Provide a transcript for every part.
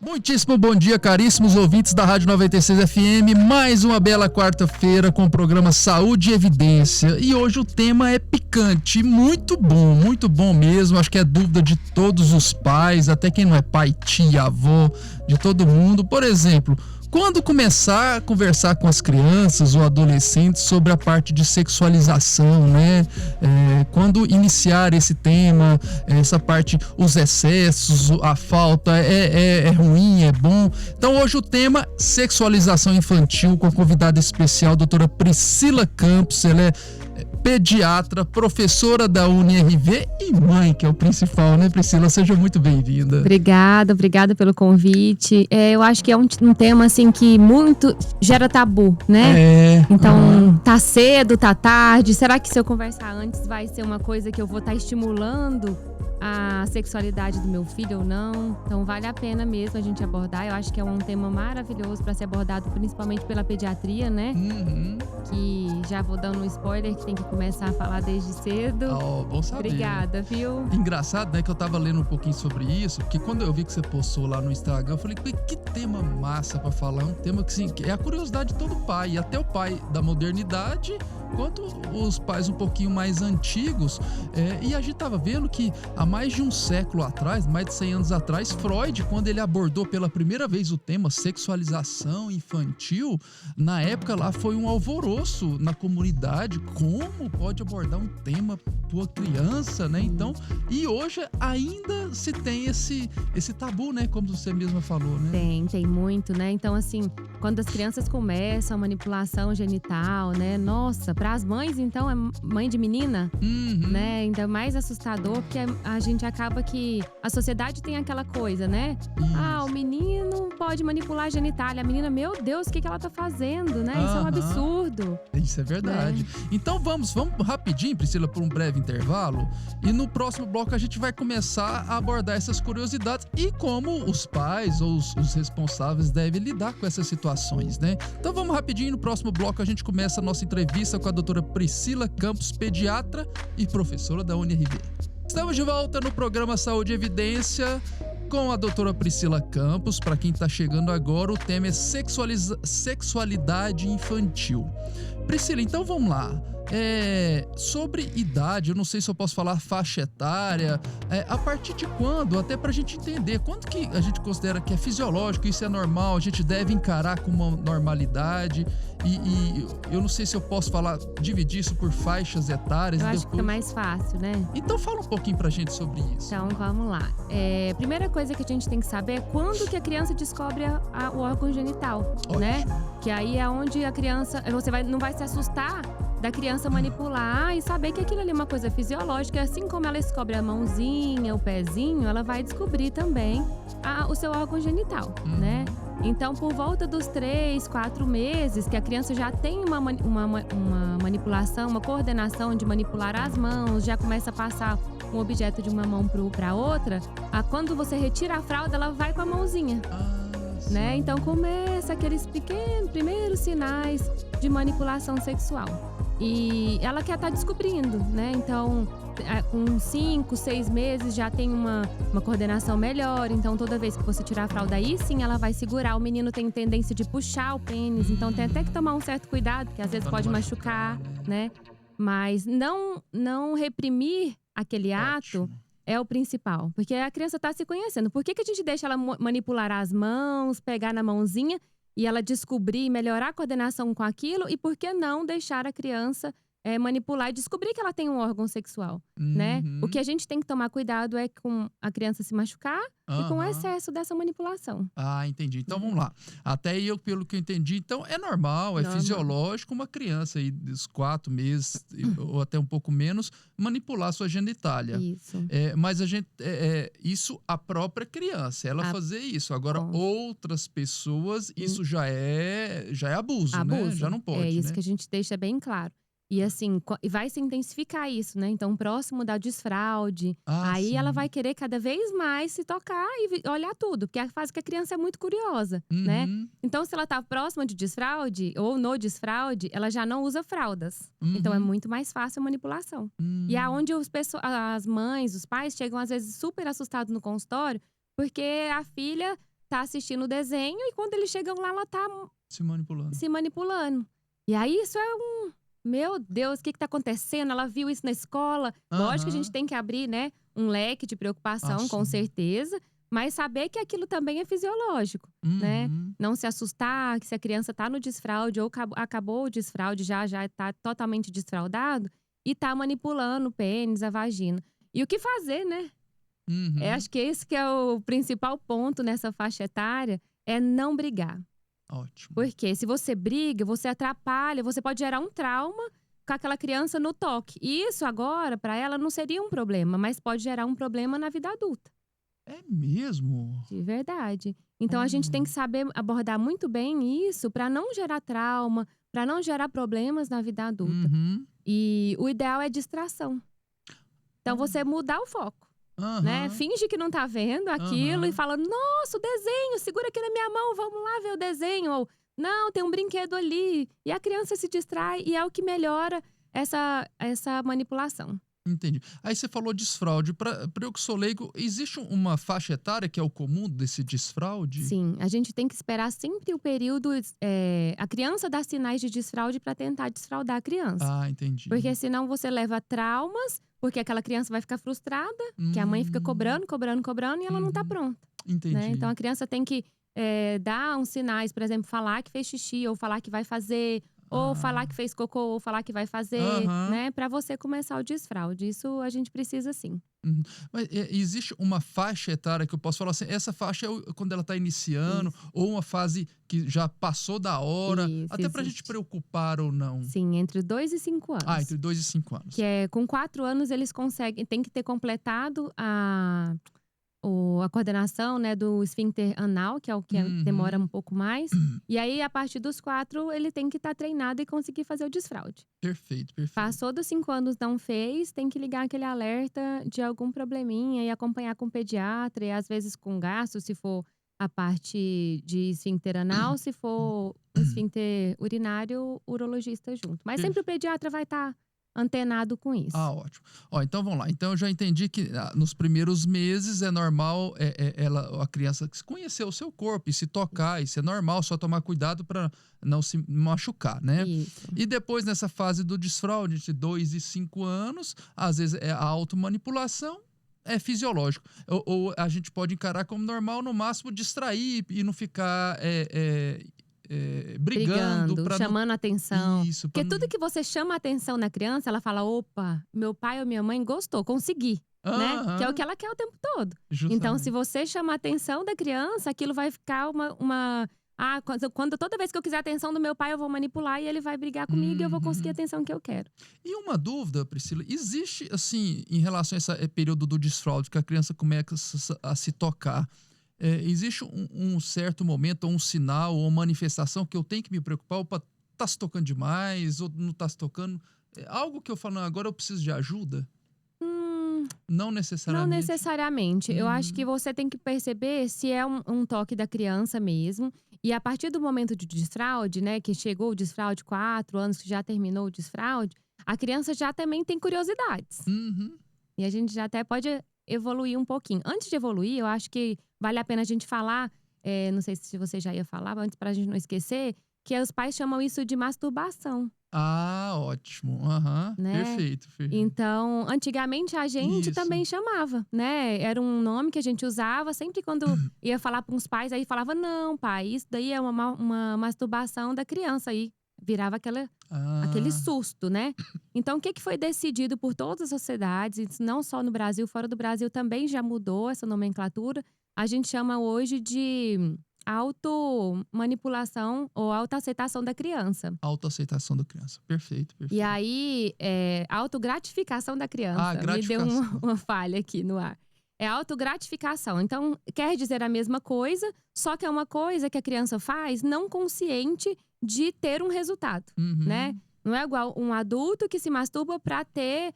Muitíssimo bom dia, caríssimos ouvintes da Rádio 96 FM. Mais uma bela quarta-feira com o programa Saúde e Evidência. E hoje o tema é picante, muito bom mesmo. Acho que é dúvida de todos os pais, até quem não é pai, tia, avô, de todo mundo. Por exemplo, quando começar a conversar com as crianças ou adolescentes sobre a parte de sexualização, né? Quando iniciar esse tema, essa parte, os excessos, a falta, é ruim, é bom. Então hoje o tema sexualização infantil com a convidada especial, a doutora Priscila Campos. Ela é pediatra, professora da UniRV e mãe, que é o principal, né, Priscila? Seja muito bem-vinda. Obrigada pelo convite. Eu acho que é um tema, assim, que muito gera tabu, né? Então, tá cedo, tá tarde. Será que se eu conversar antes vai ser uma coisa que eu vou estar estimulando a sexualidade do meu filho ou não? Então, vale a pena mesmo a gente abordar. Eu acho que é um tema maravilhoso para ser abordado, principalmente pela pediatria, né? Que já vou dando um spoiler, que tem que começar a falar desde cedo. Bom saber. Obrigada, viu? Engraçado, né, que eu tava lendo um pouquinho sobre isso, porque quando eu vi que você postou lá no Instagram, eu falei, que tema massa pra falar. É um tema que, assim, é a curiosidade de todo pai, e até o pai da modernidade, quanto os pais um pouquinho mais antigos. E a gente tava vendo que há mais de um século atrás, mais de 100 anos atrás, Freud, quando ele abordou pela primeira vez o tema sexualização infantil, na época lá foi um alvoroço na comunidade. Como pode abordar um tema para criança, né? Então, e hoje ainda se tem esse tabu, né? Como você mesma falou, né? Tem muito, né? Então, assim, quando as crianças começam a manipulação genital, né? Nossa, para as mães, então, é mãe de menina, né? Ainda mais assustador, porque a gente acaba que a sociedade tem aquela coisa, né? O menino pode manipular a genitália. A menina, meu Deus, o que ela tá fazendo, né? Isso é um absurdo. Isso é verdade. Então vamos rapidinho, Priscila, por um breve intervalo. E no próximo bloco a gente vai começar a abordar essas curiosidades e como os pais ou os responsáveis devem lidar com essas situações, né? Então vamos rapidinho, no próximo bloco a gente começa a nossa entrevista com a doutora Priscila Campos, pediatra e professora da UniRV. Estamos de volta no programa Saúde e Evidência com a doutora Priscila Campos. Para quem está chegando agora, o tema é sexualidade infantil. Priscila, então vamos lá. Sobre idade, eu não sei se eu posso falar faixa etária, a partir de quando, até pra gente entender, quando que a gente considera que é fisiológico, isso é normal, a gente deve encarar com uma normalidade, e eu não sei se eu posso dividir isso por faixas etárias. Eu acho que é mais fácil, né? Então fala um pouquinho pra gente sobre isso. Então, vamos lá. Primeira coisa que a gente tem que saber é quando que a criança descobre o órgão genital, né? Que aí é onde a criança, não vai se assustar da criança manipular e saber que aquilo ali é uma coisa fisiológica. Assim como ela descobre a mãozinha, o pezinho, ela vai descobrir também o seu órgão genital, né? Então, por volta dos 3, 4 meses, que a criança já tem uma manipulação, uma coordenação de manipular as mãos, já começa a passar um objeto de uma mão para outra, quando você retira a fralda, ela vai com a mãozinha. Né? Então começa aqueles pequenos primeiros sinais de manipulação sexual. E ela quer estar descobrindo, né? Então, com 5, 6 meses já tem uma coordenação melhor. Então, toda vez que você tirar a fralda, aí sim ela vai segurar. O menino tem tendência de puxar o pênis, então tem até que tomar um certo cuidado, porque às vezes pode machucar, né? Mas não reprimir aquele ato é o principal, porque a criança está se conhecendo. Por que a gente deixa ela manipular as mãos, pegar na mãozinha e ela descobrir, melhorar a coordenação com aquilo? E por que não deixar a criança manipular e descobrir que ela tem um órgão sexual, né? O que a gente tem que tomar cuidado é com a criança se machucar e com o excesso dessa manipulação. Entendi. Então vamos lá. Até aí, pelo que eu entendi, então é normal, fisiológico uma criança aí dos 4 meses ou até um pouco menos manipular sua genitália. Isso. Mas a gente, isso a própria criança, ela fazer isso. Agora, outras pessoas, isso já é abuso, né? Já não pode, É isso, né? Que a gente deixa bem claro. E assim, vai se intensificar isso, né? Então, próximo da desfraude, aí sim. ela vai querer cada vez mais se tocar e olhar tudo, porque é a fase que a criança é muito curiosa, né? Então, se ela tá próxima de desfraude ou no desfraude, ela já não usa fraldas. Então, é muito mais fácil a manipulação. E é onde as mães, os pais chegam às vezes super assustados no consultório, porque a filha tá assistindo o desenho e quando eles chegam lá, ela tá se manipulando. E aí isso é meu Deus, o que tá acontecendo? Ela viu isso na escola. Lógico que a gente tem que abrir, né, um leque de preocupação, com certeza. Mas saber que aquilo também é fisiológico, né? Não se assustar que se a criança tá no desfraude ou acabou o desfraude, já tá totalmente desfraudado e tá manipulando o pênis, a vagina. E o que fazer, né? Acho que esse que é o principal ponto nessa faixa etária, é não brigar. Ótimo. Porque se você briga, você atrapalha, você pode gerar um trauma com aquela criança no toque. E isso agora, para ela, não seria um problema, mas pode gerar um problema na vida adulta. É mesmo? De verdade. Então a gente tem que saber abordar muito bem isso para não gerar trauma, para não gerar problemas na vida adulta. E o ideal é distração. Então você mudar o foco. Né? Finge que não tá vendo aquilo e fala: nossa, o desenho, segura aqui na minha mão, vamos lá ver o desenho. Ou, não, tem um brinquedo ali. E a criança se distrai e é o que melhora essa manipulação. Entendi. Aí você falou desfraude. Para eu que sou leigo, existe uma faixa etária que é o comum desse desfraude? Sim, a gente tem que esperar sempre o período… a criança dar sinais de desfraude para tentar desfraudar a criança. Ah, entendi. Porque senão você leva traumas, porque aquela criança vai ficar frustrada, que a mãe fica cobrando e ela não tá pronta. Entendi. Né? Então a criança tem que dar uns sinais, por exemplo, falar que fez xixi, ou falar que vai fazer… Ou falar que fez cocô, ou falar que vai fazer, né? Pra você começar o desfraude. Isso a gente precisa sim. Mas existe uma faixa etária que eu posso falar assim, essa faixa é quando ela tá iniciando, ou uma fase que já passou da hora, até pra gente preocupar ou não? Sim, entre 2 e 5 anos. Ah, entre 2 e 5 anos. Que com 4 anos eles conseguem, tem que ter completado a coordenação, né, do esfíncter anal, que é o que demora um pouco mais. E aí, a partir dos 4, ele tem que estar treinado e conseguir fazer o desfraude. Perfeito. Passou dos 5 anos, não fez, tem que ligar aquele alerta de algum probleminha e acompanhar com o pediatra, e às vezes com gasto, se for a parte de esfíncter anal, se for o esfíncter urinário, o urologista junto. Mas sempre o pediatra vai estar antenado com isso. Ah, ótimo. Então vamos lá. Então eu já entendi que nos primeiros meses é normal a criança conhecer o seu corpo e se tocar, isso é normal, só tomar cuidado para não se machucar, né? Isso. E depois nessa fase do desfraude, de 2 e 5 anos, às vezes a automanipulação é fisiológico. Ou a gente pode encarar como normal, no máximo distrair e não ficar… brigando, chamando atenção. Isso, porque tudo que você chama a atenção na criança, ela fala: opa, meu pai ou minha mãe gostou, consegui. Né? Que é o que ela quer o tempo todo. Justamente. Então, se você chama a atenção da criança, aquilo vai ficar toda vez que eu quiser a atenção do meu pai, eu vou manipular e ele vai brigar comigo e eu vou conseguir a atenção que eu quero. E uma dúvida, Priscila, existe, assim, em relação a esse período do desfraude, que a criança começa a se tocar, existe um certo momento, ou um sinal, ou uma manifestação que eu tenho que me preocupar? Opa, tá se tocando demais, ou não tá se tocando? Algo que eu falo, não, agora eu preciso de ajuda? Não necessariamente. Não necessariamente. Eu acho que você tem que perceber se é um toque da criança mesmo. E a partir do momento de desfraude, né, que chegou o desfraude, 4 anos, que já terminou o desfraude, a criança já também tem curiosidades. E a gente já até pode evoluir um pouquinho. Antes de evoluir, eu acho que vale a pena a gente falar, não sei se você já ia falar, mas antes pra gente não esquecer, que os pais chamam isso de masturbação. Ah, ótimo. Né? Perfeito. Então, antigamente a gente também chamava, né? Era um nome que a gente usava sempre quando ia falar para uns pais, aí falava: não, pai, isso daí é uma masturbação da criança. Aí virava aquele susto, né? Então, o que foi decidido por todas as sociedades, não só no Brasil, fora do Brasil também já mudou essa nomenclatura. A gente chama hoje de automanipulação ou autoaceitação da criança. Autoaceitação da criança. Perfeito. E aí, autogratificação da criança. Gratificação. Me deu uma falha aqui no ar. É autogratificação. Então, quer dizer a mesma coisa, só que é uma coisa que a criança faz não consciente de ter um resultado, né? Não é igual um adulto que se masturba pra ter…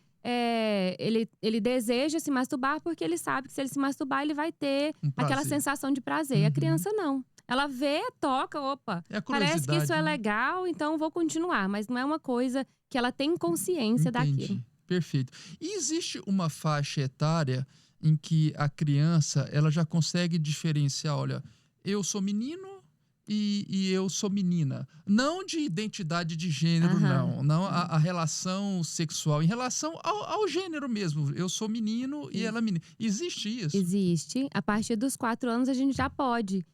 ele deseja se masturbar porque ele sabe que se ele se masturbar, ele vai ter aquela sensação de prazer. A criança não. Ela vê, toca, opa, parece que isso é legal, então vou continuar. Mas não é uma coisa que ela tem consciência daquilo. Perfeito. E existe uma faixa etária em que a criança ela já consegue diferenciar, olha… eu sou menino e eu sou menina. Não de identidade de gênero, não a relação sexual. Em relação ao gênero mesmo. Eu sou menino e ela é menina. Existe isso? Existe. A partir dos 4 anos a gente já pode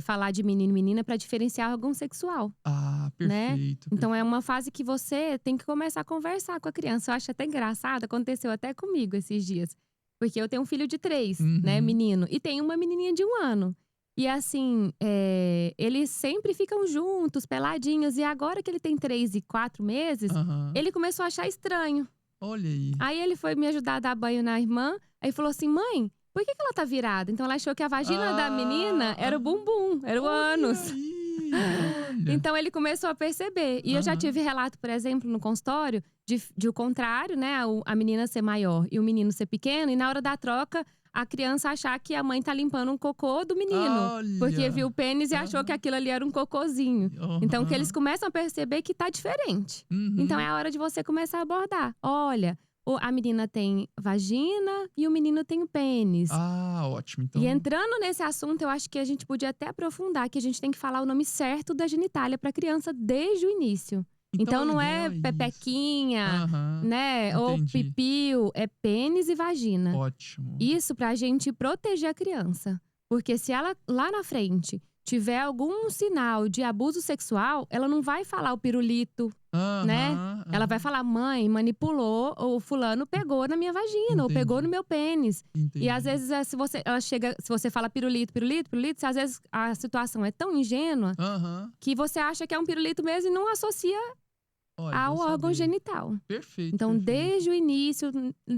falar de menino e menina para diferenciar órgão sexual. Ah, perfeito. Então é uma fase que você tem que começar a conversar com a criança. Eu acho até engraçado, aconteceu até comigo esses dias. Porque eu tenho um filho de 3, né, menino. E tenho uma menininha de 1 ano. E assim, eles sempre ficam juntos, peladinhos. E agora que ele tem 3 e 4 meses, ele começou a achar estranho. Olha aí. Aí ele foi me ajudar a dar banho na irmã. Aí falou assim, mãe, por que ela tá virada? Então ela achou que a vagina da menina era o bumbum, era o ânus. Então ele começou a perceber. E eu já tive relato, por exemplo, no consultório, de o contrário, né? A menina ser maior e o menino ser pequeno. E na hora da troca, a criança achar que a mãe tá limpando um cocô do menino. Porque viu o pênis e achou que aquilo ali era um cocôzinho. Então que eles começam a perceber que tá diferente. Então é a hora de você começar a abordar. Olha, a menina tem vagina e o menino tem o pênis. Ah, ótimo. Então... E entrando nesse assunto, eu acho que a gente podia até aprofundar que a gente tem que falar o nome certo da genitália pra criança desde o início. Então não é pepequinha, né? Entendi. Ou pipiu, é pênis e vagina. Ótimo. Isso pra gente proteger a criança. Porque se ela lá na frente tiver algum sinal de abuso sexual, ela não vai falar o pirulito, né? Ela vai falar, mãe, manipulou, ou fulano pegou na minha vagina, ou pegou no meu pênis. E às vezes, se você fala pirulito, às vezes a situação é tão ingênua que você acha que é um pirulito mesmo e não associa ao órgão genital. Perfeito. Então, desde o início,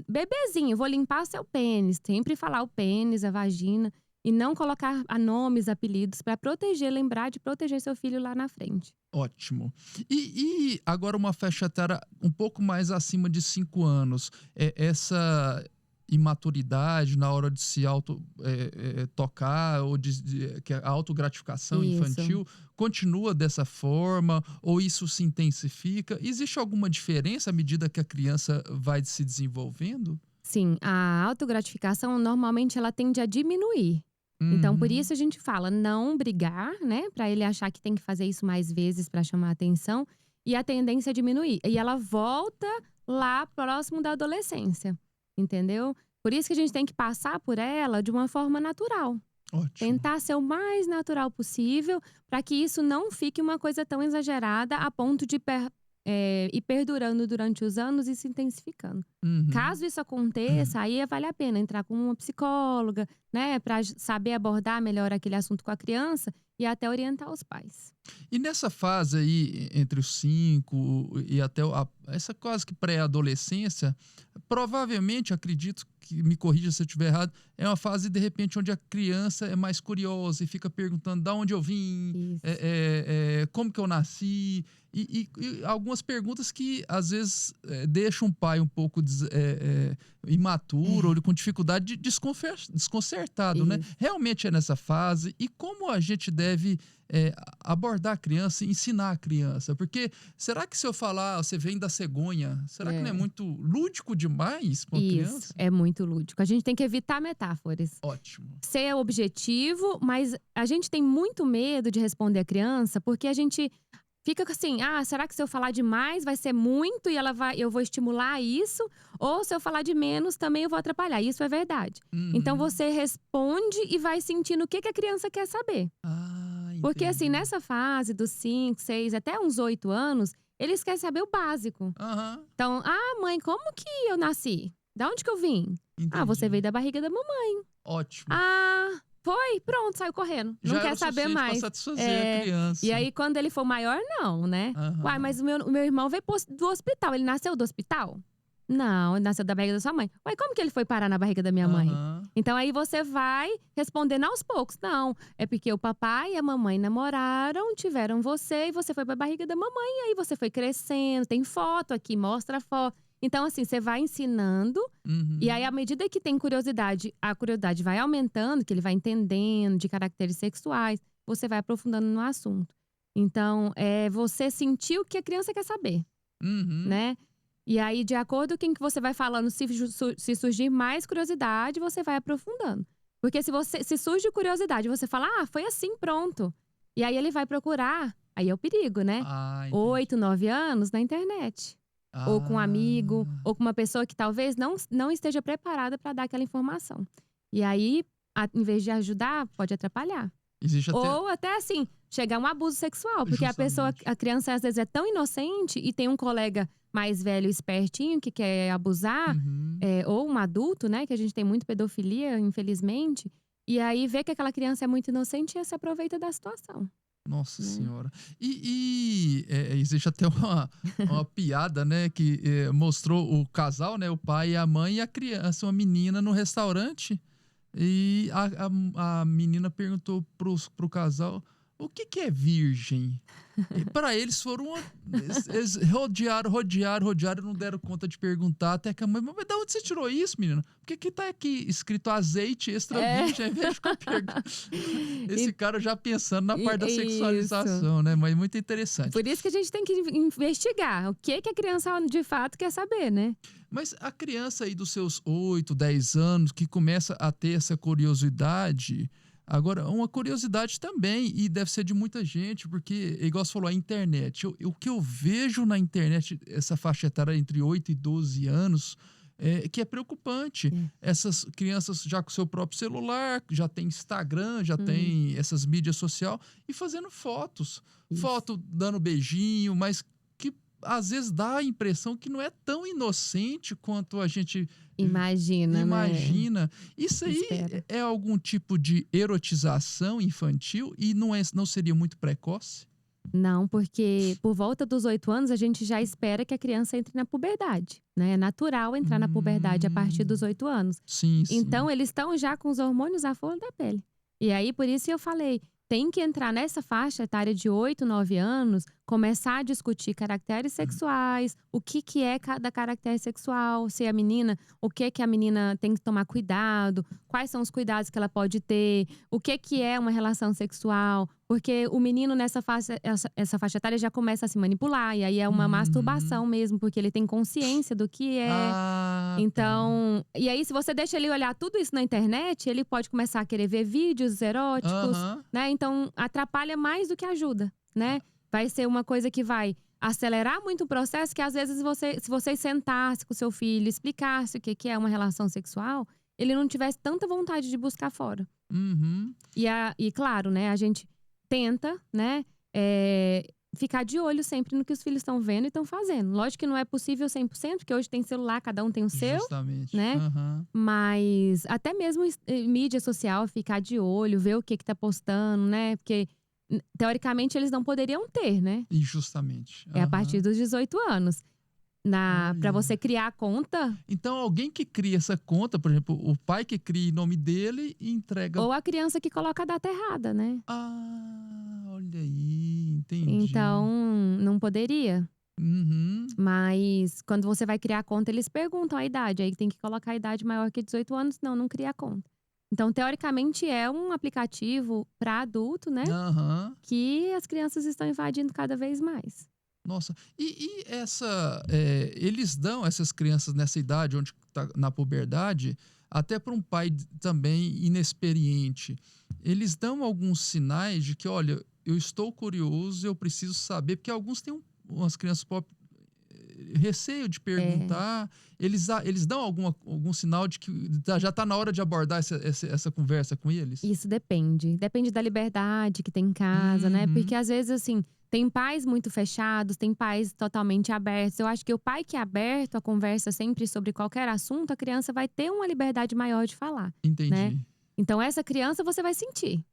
bebezinho, vou limpar seu pênis. Sempre falar o pênis, a vagina. E não colocar nomes, apelidos, para proteger, lembrar de proteger seu filho lá na frente. Ótimo. E agora uma faixa etária um pouco mais acima de 5 anos. Essa imaturidade na hora de se tocar, ou que a autogratificação infantil continua dessa forma, ou isso se intensifica? Existe alguma diferença à medida que a criança vai se desenvolvendo? Sim, a autogratificação normalmente ela tende a diminuir. Então, por isso a gente fala não brigar, né? Pra ele achar que tem que fazer isso mais vezes pra chamar a atenção. E a tendência é diminuir. E ela volta lá próximo da adolescência, entendeu? Por isso que a gente tem que passar por ela de uma forma natural. Ótimo. Tentar ser o mais natural possível pra que isso não fique uma coisa tão exagerada a ponto de ir perdurando durante os anos e se intensificando. Caso isso aconteça, aí vale a pena entrar com uma psicóloga, né? Pra saber abordar melhor aquele assunto com a criança e até orientar os pais. E nessa fase aí, entre os 5 e até essa quase que pré-adolescência, provavelmente, acredito que, me corrija se eu estiver errado, é uma fase, de repente, onde a criança é mais curiosa e fica perguntando de onde eu vim, como que eu nasci, e algumas perguntas que, às vezes, deixam o pai um pouco imaturo, ou com dificuldade, desconcertado, né? Realmente é nessa fase. E como a gente deve abordar a criança e ensinar a criança? Porque será que se eu falar, você vem da cegonha, será que não é muito lúdico demais para uma criança? É muito lúdico. A gente tem que evitar metáforas. Ótimo. Ser objetivo, mas a gente tem muito medo de responder a criança porque a gente fica assim, será que se eu falar demais vai ser muito e eu vou estimular isso? Ou se eu falar de menos também eu vou atrapalhar. Isso é verdade. Então você responde e vai sentindo o que a criança quer saber. Porque assim, nessa fase dos 5, 6, até uns 8 anos, eles querem saber o básico. Então, mãe, como que eu nasci? Da onde que eu vim? Entendi. Você veio da barriga da mamãe. Ótimo. Foi, pronto, saiu correndo. Não quer saber mais. Pra satisfazer a criança. E aí, quando ele for maior, não, né? Uai, mas o meu irmão veio do hospital. Ele nasceu do hospital? Não, ele nasceu da barriga da sua mãe. Uai, como que ele foi parar na barriga da minha mãe? Então aí você vai respondendo aos poucos. Não, é porque o papai e a mamãe namoraram, tiveram você e você foi pra barriga da mamãe. E aí você foi crescendo, tem foto aqui, mostra a foto. Então assim, você vai ensinando. E aí à medida que tem curiosidade, a curiosidade vai aumentando, que ele vai entendendo de caracteres sexuais. Você vai aprofundando no assunto. Então, você sentir o que a criança quer saber, né? E aí, de acordo com o que você vai falando, se surgir mais curiosidade, você vai aprofundando. Porque se surge curiosidade, você fala, foi assim, pronto. E aí ele vai procurar, aí é o perigo, né? 8, 9 anos na internet. Ou com um amigo, ou com uma pessoa que talvez não esteja preparada para dar aquela informação. E aí, em vez de ajudar, pode atrapalhar. Ou até assim, chegar a um abuso sexual. Porque a criança às vezes é tão inocente e tem um colega mais velho, espertinho, que quer abusar. Ou um adulto, né? Que a gente tem muito pedofilia, infelizmente. E aí vê que aquela criança é muito inocente e se aproveita da situação. Nossa Senhora. E existe até uma piada, né? Que mostrou o casal, né? O pai e a mãe e a criança, uma menina no restaurante. E a menina perguntou pro casal, o que é virgem? E para eles foram eles rodearam, não deram conta de perguntar, até que a mãe, mas de onde você tirou isso, menina? Por que tá aqui escrito azeite extra virgem? Ao invés de ficar perguntando. Esse cara já pensando na parte da sexualização, né? Mas muito interessante. Por isso que a gente tem que investigar o que a criança de fato quer saber, né? Mas a criança aí dos seus 8, 10 anos, que começa a ter essa curiosidade. Agora, uma curiosidade também, e deve ser de muita gente, porque, igual você falou, a internet. O que eu vejo na internet, essa faixa etária entre 8 e 12 anos, que é preocupante. Essas crianças já com seu próprio celular, já tem Instagram, já tem essas mídias sociais, e fazendo fotos. Foto dando beijinho, mas que às vezes dá a impressão que não é tão inocente quanto a gente imagina. Né? Isso aí é algum tipo de erotização infantil e não seria muito precoce? Não, porque por volta dos 8 anos a gente já espera que a criança entre na puberdade, né? É natural entrar na puberdade a partir dos 8 anos. Sim. Então eles estão já com os hormônios à flor da pele. E aí por isso eu falei, tem que entrar nessa faixa etária de 8, 9 anos, começar a discutir caracteres sexuais, o que é cada caractere sexual, se a menina, o que a menina tem que tomar cuidado, quais são os cuidados que ela pode ter, o que é uma relação sexual, porque o menino nessa faixa, essa faixa etária já começa a se manipular, e aí é uma masturbação mesmo, porque ele tem consciência do que é. Então, e aí se você deixa ele olhar tudo isso na internet, ele pode começar a querer ver vídeos eróticos, né? Então, atrapalha mais do que ajuda, né? Vai ser uma coisa que vai acelerar muito o processo, que às vezes se você sentasse com o seu filho, explicasse o que é uma relação sexual, ele não tivesse tanta vontade de buscar fora. E claro, né, a gente tenta, né, ficar de olho sempre no que os filhos estão vendo e estão fazendo. Lógico que não é possível 100%, porque hoje tem celular, cada um tem o seu. Justamente. Né? Mas até mesmo mídia social, ficar de olho, ver o que tá postando, né? Porque teoricamente eles não poderiam ter, né? Justamente. É a partir dos 18 anos. Pra você criar a conta. Então alguém que cria essa conta, por exemplo, o pai que cria em nome dele e entrega. Ou a criança que coloca a data errada, né? Olha aí, entendi. Então, não poderia. Mas quando você vai criar a conta, eles perguntam a idade. Aí tem que colocar a idade maior que 18 anos, senão não cria a conta. Então, teoricamente, é um aplicativo para adulto, né? Que as crianças estão invadindo cada vez mais. Nossa, e eles dão essas crianças nessa idade, onde tá na puberdade, até para um pai também inexperiente, eles dão alguns sinais de que, olha, eu estou curioso, eu preciso saber, porque alguns têm umas crianças receio de perguntar, eles dão algum sinal de que já está na hora de abordar essa conversa com eles? Isso depende da liberdade que tem em casa, né? Porque às vezes, assim, tem pais muito fechados, tem pais totalmente abertos. Eu acho que o pai que é aberto a conversa sempre sobre qualquer assunto, a criança vai ter uma liberdade maior de falar. Entendi. Né? Então essa criança você vai sentir.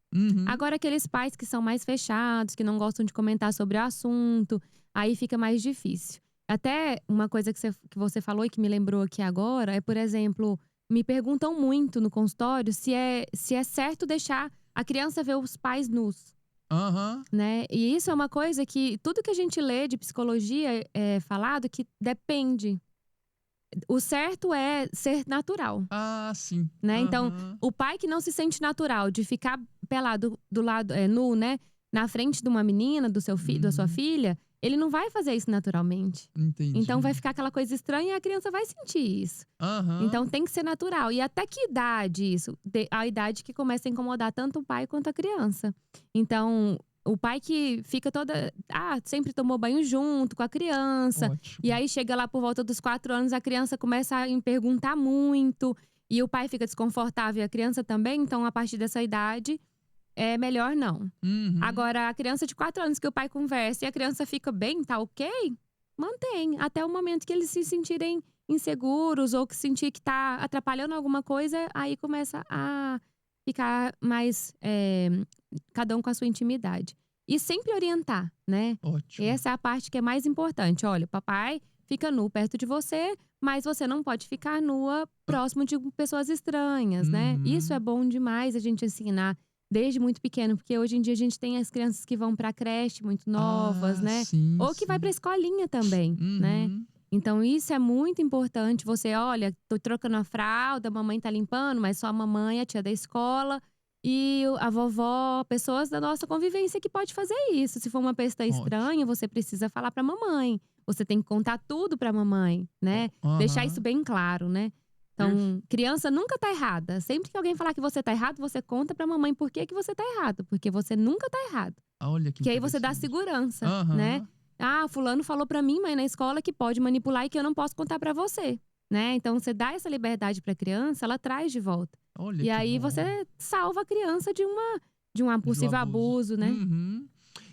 Agora aqueles pais que são mais fechados, que não gostam de comentar sobre o assunto, aí fica mais difícil. Até uma coisa que você falou e que me lembrou aqui agora é, por exemplo, me perguntam muito no consultório se é certo deixar a criança ver os pais nus. Né? E isso é uma coisa que tudo que a gente lê de psicologia é falado que depende. O certo é ser natural. Sim. Né? Então, o pai que não se sente natural de ficar pelado do lado nu, né? Na frente de uma menina, do seu filho, da sua filha, ele não vai fazer isso naturalmente. Entendi. Então vai ficar aquela coisa estranha e a criança vai sentir isso. Então tem que ser natural. E até que idade isso? A idade que começa a incomodar tanto o pai quanto a criança. Então, o pai que fica sempre tomou banho junto com a criança. Ótimo. E aí chega lá por volta dos 4 anos, a criança começa a perguntar muito. E o pai fica desconfortável e a criança também. Então, a partir dessa idade, é melhor não. Agora, a criança de 4 anos que o pai conversa e a criança fica bem, tá ok? Mantém. Até o momento que eles se sentirem inseguros ou que sentir que tá atrapalhando alguma coisa, aí começa a ficar mais… cada um com a sua intimidade. E sempre orientar, né? Ótimo. Essa é a parte que é mais importante. Olha, o papai fica nu perto de você, mas você não pode ficar nua próximo de pessoas estranhas, né? Isso é bom demais a gente ensinar desde muito pequeno, porque hoje em dia a gente tem as crianças que vão pra creche muito novas, né? Sim, ou que vai pra escolinha também, né? Então isso é muito importante. Você, olha, tô trocando a fralda, a mamãe tá limpando, mas só a mamãe, a tia da escola e a vovó, pessoas da nossa convivência que pode fazer isso. Se for uma pessoa estranha, você precisa falar pra mamãe. Você tem que contar tudo pra mamãe, né? Deixar isso bem claro, né? Então, criança nunca tá errada. Sempre que alguém falar que você tá errado, você conta pra mamãe por que você tá errado. Porque você nunca tá errado. Olha que aí você dá segurança, né? Fulano falou pra mim, mãe, na escola que pode manipular e que eu não posso contar pra você, né? Então, você dá essa liberdade pra criança, ela traz de volta. Olha e aí, bom. você salva a criança de um possível abuso, né?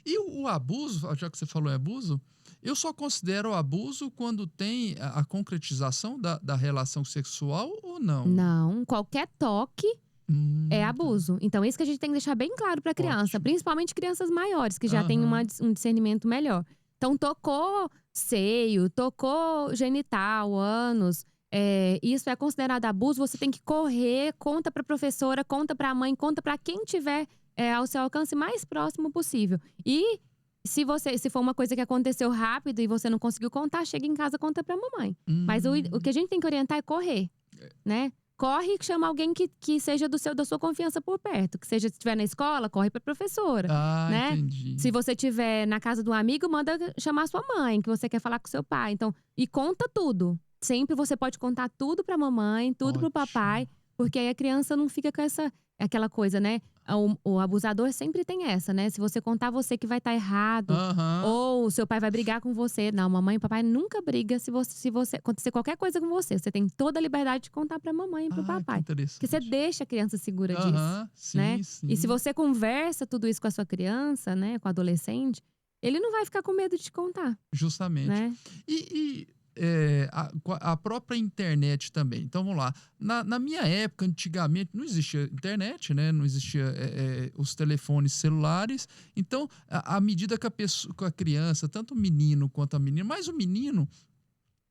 E o abuso, já que você falou em abuso, eu só considero abuso quando tem a concretização da relação sexual ou não? Não, qualquer toque é abuso. Então, isso que a gente tem que deixar bem claro pra criança. Principalmente crianças maiores, que já têm um discernimento melhor. Então, tocou seio, tocou genital, ânus… isso é considerado abuso. Você tem que correr, conta pra professora, conta pra mãe, conta pra quem tiver ao seu alcance mais próximo possível. E se for uma coisa que aconteceu rápido e você não conseguiu contar, chega em casa, conta pra mamãe. Mas o que a gente tem que orientar é correr, né? Corre e chama alguém que seja da sua confiança por perto. Que seja, se estiver na escola, corre pra professora, né? Entendi. Se você estiver na casa de um amigo, manda chamar sua mãe, que você quer falar com seu pai. Então, e conta tudo. Sempre você pode contar tudo pra mamãe, tudo pro papai. Porque aí a criança não fica com aquela coisa, né? O abusador sempre tem essa, né? Se você contar, você que vai estar errado. Ou o seu pai vai brigar com você. Não, mamãe e papai nunca brigam se você acontecer qualquer coisa com você. Você tem toda a liberdade de contar pra mamãe e pro papai. Porque você deixa a criança segura disso, sim, né? Sim. E se você conversa tudo isso com a sua criança, né? Com o adolescente, ele não vai ficar com medo de te contar. Justamente. Né? A própria internet também. Então vamos lá. Na minha época, antigamente, não existia internet, né? Não existia os telefones celulares. Então, à medida que a criança, tanto o menino quanto a menina, mas o menino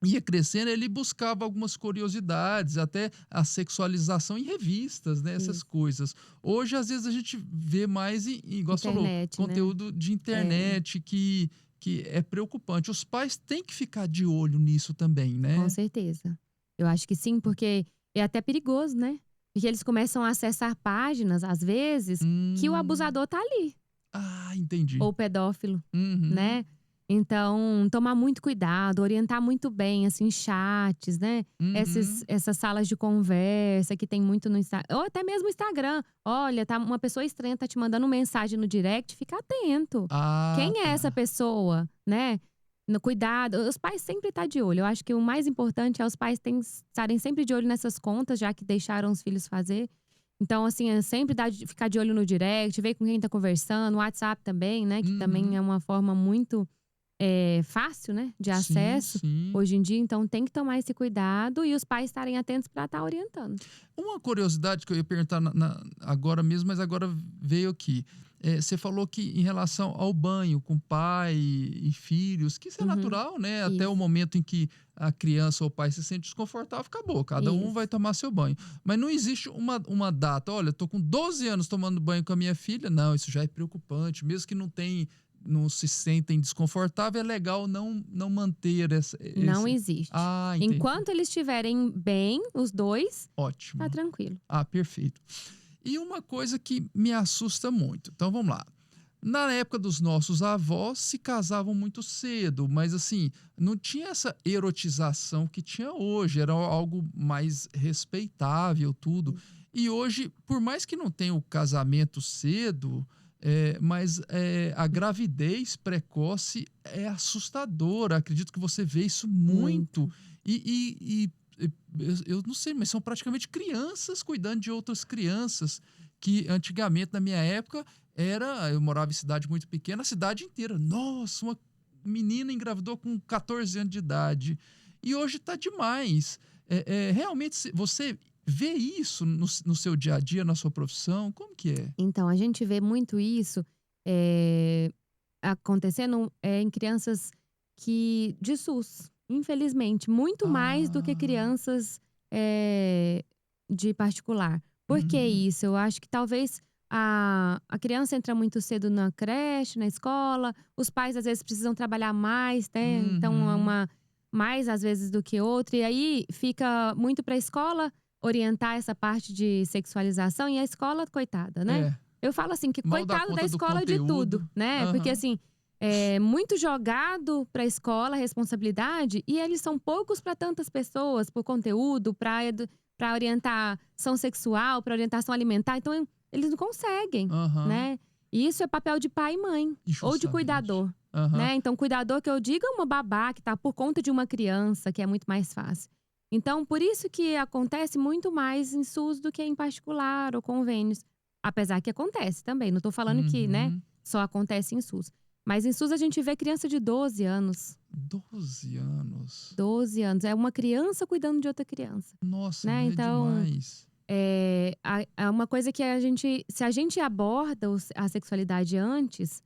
ia crescendo, ele buscava algumas curiosidades, até a sexualização em revistas, né? Essas coisas. Hoje, às vezes, a gente vê mais, igual você falou, conteúdo de internet que é preocupante. Os pais têm que ficar de olho nisso também, né? Com certeza. Eu acho que sim, porque é até perigoso, né? Porque eles começam a acessar páginas, às vezes, que o abusador tá ali. Entendi. Ou pedófilo, né? Então, tomar muito cuidado, orientar muito bem, assim, chats, né? Essas salas de conversa que tem muito no Instagram. Ou até mesmo Instagram. Olha, uma pessoa estranha tá te mandando mensagem no direct, fica atento. Quem é essa pessoa, né? No cuidado. Os pais sempre estão de olho. Eu acho que o mais importante é os pais estarem sempre de olho nessas contas, já que deixaram os filhos fazer. Então, assim, é sempre ficar de olho no direct, ver com quem tá conversando, no WhatsApp também, né? Que também é uma forma muito… fácil, né, de acesso hoje em dia, então tem que tomar esse cuidado e os pais estarem atentos para estar orientando. Uma curiosidade que eu ia perguntar agora mesmo, mas agora veio aqui. Você falou que em relação ao banho com pai e filhos, que isso é natural, né? Isso. Até o momento em que a criança ou o pai se sente desconfortável, acabou. Cada um vai tomar seu banho. Mas não existe uma data. Olha, tô com 12 anos tomando banho com a minha filha. Não, isso já é preocupante. Mesmo que não se sentem desconfortáveis, é legal não manter Não existe. Entendi. Enquanto eles estiverem bem, os dois, ótimo, tá tranquilo. Perfeito. E uma coisa que me assusta muito. Então vamos lá. Na época dos nossos avós, se casavam muito cedo, mas assim, não tinha essa erotização que tinha hoje, era algo mais respeitável, tudo. E hoje, por mais que não tenha o casamento cedo, mas a gravidez precoce é assustadora. Acredito que você vê isso muito. Eu não sei, mas são praticamente crianças cuidando de outras crianças, que antigamente, na minha época, eu morava em cidade muito pequena, a cidade inteira. Nossa, uma menina engravidou com 14 anos de idade. E hoje tá demais. Realmente, você vê isso no seu dia a dia, na sua profissão? Como que é? Então, a gente vê muito isso acontecendo em crianças de SUS, infelizmente. Muito mais do que crianças de particular. Por que isso? Eu acho que talvez a criança entra muito cedo na creche, na escola, os pais às vezes precisam trabalhar mais, né? Então, mais às vezes do que outra. E aí fica muito para a escola orientar essa parte de sexualização, e a escola, coitada, né? Eu falo assim, que coitado da escola de tudo, né? Porque assim, é muito jogado pra escola a responsabilidade, e eles são poucos para tantas pessoas, por conteúdo, pra orientação sexual, pra orientação alimentar. Então, eles não conseguem, né? E isso é papel de pai e mãe, ou de cuidador, né? Então, cuidador que eu digo é uma babá que tá por conta de uma criança, que é muito mais fácil. Então, por isso que acontece muito mais em SUS do que em particular ou convênios. Apesar que acontece também. Não tô falando que, né, só acontece em SUS. Mas em SUS a gente vê criança de 12 anos. 12 anos? 12 anos. É uma criança cuidando de outra criança. Nossa, né? Então, demais. É uma coisa que se a gente aborda a sexualidade antes,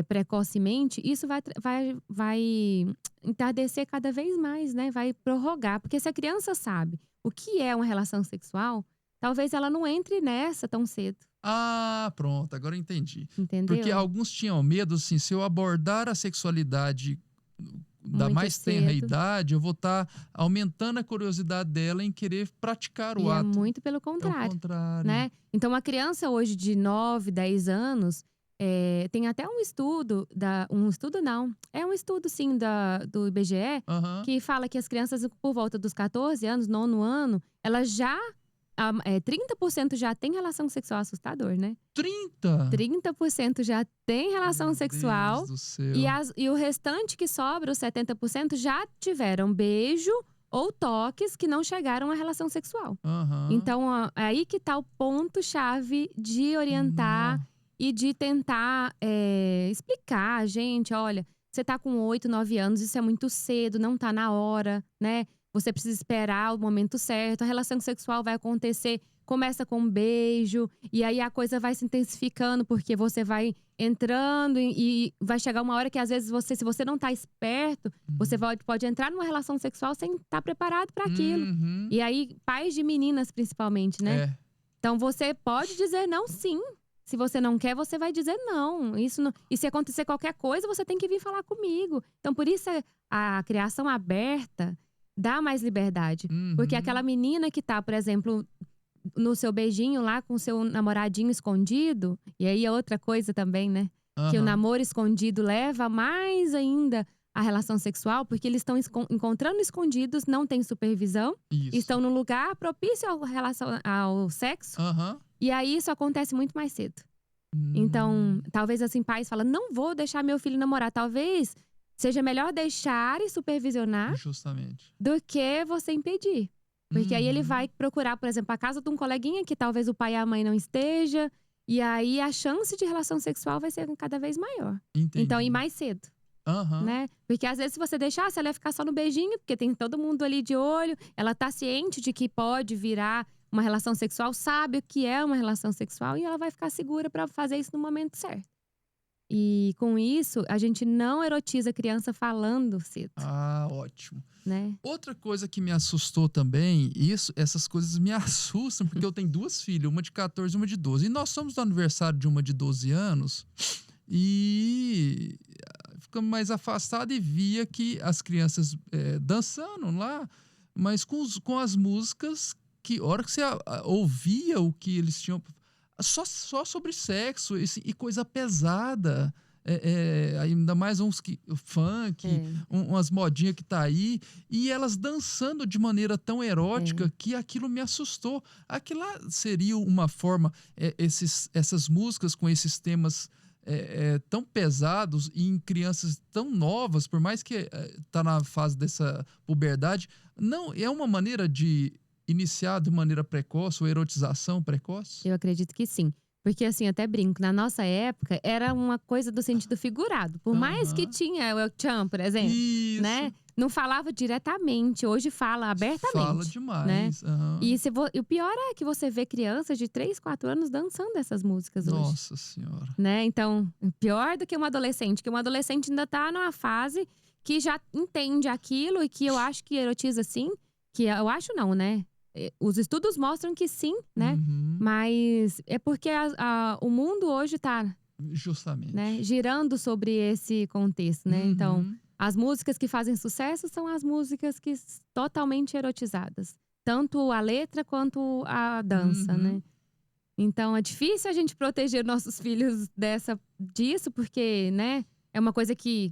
precocemente, isso vai entardecer cada vez mais, né? Vai prorrogar. Porque se a criança sabe o que é uma relação sexual, talvez ela não entre nessa tão cedo. Ah, pronto, agora eu entendi. Entendeu? Porque alguns tinham medo, assim, se eu abordar a sexualidade da muito mais cedo, tenra idade, eu vou estar aumentando a curiosidade dela em querer praticar o ato. É muito pelo contrário. É o contrário. Né? Então, uma criança hoje de 9, 10 anos, tem até um estudo, é um estudo sim do IBGE, que fala que as crianças por volta dos 14 anos, 9º ano, elas já 30% já tem relação sexual. Assustador, né? 30% já tem relação sexual. Deus do céu. E o restante que sobra, os 70%, já tiveram beijo ou toques que não chegaram à relação sexual. Então, é aí que tá o ponto-chave de orientar e de tentar explicar, gente, olha, você tá com 8, 9 anos, isso é muito cedo, não tá na hora, né? Você precisa esperar o momento certo, a relação sexual vai acontecer, começa com um beijo, e aí a coisa vai se intensificando, porque você vai entrando e vai chegar uma hora que às vezes se você não tá esperto, você pode entrar numa relação sexual sem estar preparado para aquilo. E aí, pais de meninas principalmente, né? Então você pode dizer não, sim. Se você não quer, você vai dizer não. E se acontecer qualquer coisa, você tem que vir falar comigo. Então, por isso a criação aberta dá mais liberdade. Porque aquela menina que tá, por exemplo, no seu beijinho lá com o seu namoradinho escondido, e aí é outra coisa também, né? Que o namoro escondido leva mais ainda a relação sexual, porque eles estão encontrando escondidos, não tem supervisão, estão num lugar propício ao sexo, e aí isso acontece muito mais cedo. Então, talvez assim, pais falam, não vou deixar meu filho namorar. Talvez seja melhor deixar e supervisionar do que você impedir. Porque aí ele vai procurar, por exemplo, a casa de um coleguinha que talvez o pai e a mãe não esteja, e aí a chance de relação sexual vai ser cada vez maior. Então, ir mais cedo. Né? Porque às vezes se você deixar, ela vai ficar só no beijinho, porque tem todo mundo ali de olho, ela tá ciente de que pode virar uma relação sexual, sabe o que é uma relação sexual, e ela vai ficar segura pra fazer isso no momento certo. E com isso, a gente não erotiza a criança falando cedo. Ah, ótimo. Né? Outra coisa que me assustou também, essas coisas me assustam, porque eu tenho 2 filhas, uma de 14 e uma de 12. E nós somos do aniversário de uma de 12 anos e ficamos mais afastados e via que as crianças dançando lá, mas com as músicas que, a hora que você ouvia o que eles tinham, só sobre sexo e coisa pesada. Ainda mais funk, umas modinhas que tá aí, e elas dançando de maneira tão erótica que aquilo me assustou. Aquilo lá seria uma forma, essas músicas com esses temas tão pesados e em crianças tão novas, por mais que tá na fase dessa puberdade, não é uma maneira de iniciar de maneira precoce ou erotização precoce? Eu acredito que sim. Porque assim, até brinco, na nossa época era uma coisa do sentido figurado. Por mais que tinha o El Chan, por exemplo, Isso. né? Não falava diretamente, hoje fala abertamente. Fala demais. Né? E o pior é que você vê crianças de 3, 4 anos dançando essas músicas hoje. Nossa Senhora. Né? Então, pior do que um adolescente, que um adolescente ainda tá numa fase que já entende aquilo e que eu acho que erotiza sim. Que eu acho não, né? Os estudos mostram que sim, né? Mas é porque o mundo hoje tá justamente, né, girando sobre esse contexto, né? Então, as músicas que fazem sucesso são as músicas que totalmente erotizadas. Tanto a letra quanto a dança, né? Então, é difícil a gente proteger nossos filhos disso, porque, né? É uma coisa que…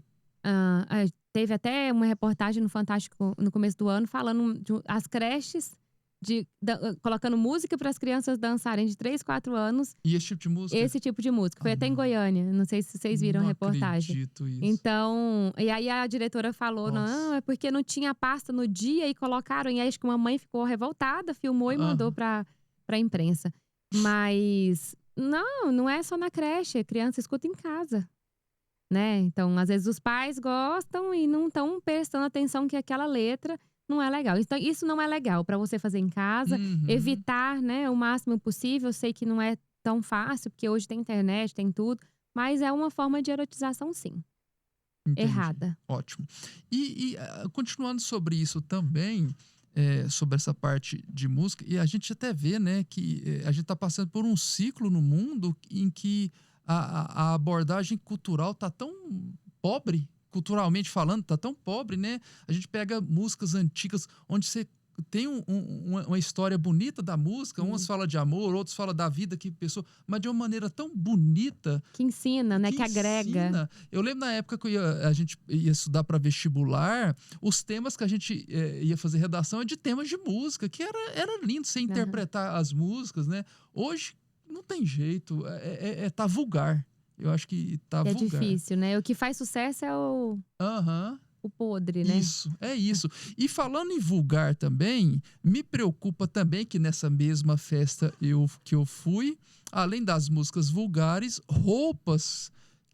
teve até uma reportagem no Fantástico no começo do ano falando as creches colocando música para as crianças dançarem de 3, 4 anos. E esse tipo de música? Esse tipo de música. Foi até em Goiânia. Não sei se vocês viram a reportagem. Acredito isso. Então, e aí a diretora falou, não, é porque não tinha pasta no dia e colocaram. E aí acho que uma mãe ficou revoltada, filmou e mandou pra imprensa. Mas, não é só na creche. A criança escuta em casa. Né? Então, às vezes os pais gostam e não estão prestando atenção que aquela letra não é legal. Então, isso não é legal para você fazer em casa. Evitar, né, o máximo possível. Eu sei que não é tão fácil, porque hoje tem internet, tem tudo. Mas é uma forma de erotização, sim. Entendi. Errada. Ótimo. E continuando sobre isso também, sobre essa parte de música, e a gente até vê, né, que a gente está passando por um ciclo no mundo em que a abordagem cultural tá tão pobre, culturalmente falando, tá tão pobre, né? A gente pega músicas antigas onde você tem uma história bonita da música, uns falam de amor, outros falam da vida que pessoa, mas de uma maneira tão bonita. Que ensina, né? Que agrega. Eu lembro na época que a gente ia estudar para vestibular, os temas que a gente ia fazer redação é de temas de música, que era lindo você interpretar as músicas, né? Hoje não tem jeito, tá vulgar. Eu acho que tá vulgar. É difícil, né? O que faz sucesso é o podre, né? Isso. E falando em vulgar também, me preocupa também que nessa mesma festa que eu fui, além das músicas vulgares, roupas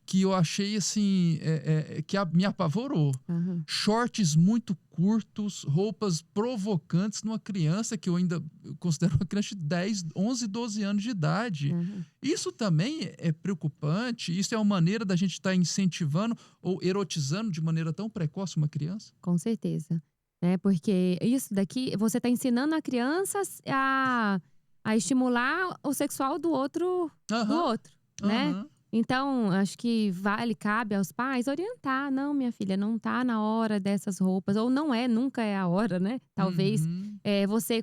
que eu achei assim, que me apavorou. Shorts muito curtos, roupas provocantes numa criança que eu ainda considero uma criança de 10, 11, 12 anos de idade. Isso também é preocupante? Isso é uma maneira da gente estar incentivando ou erotizando de maneira tão precoce uma criança? Com certeza. Porque isso daqui, você está ensinando a criança a estimular o sexual do outro, né? Então, acho que cabe aos pais orientar. Não, minha filha, não tá na hora dessas roupas. Ou nunca é a hora, né? Talvez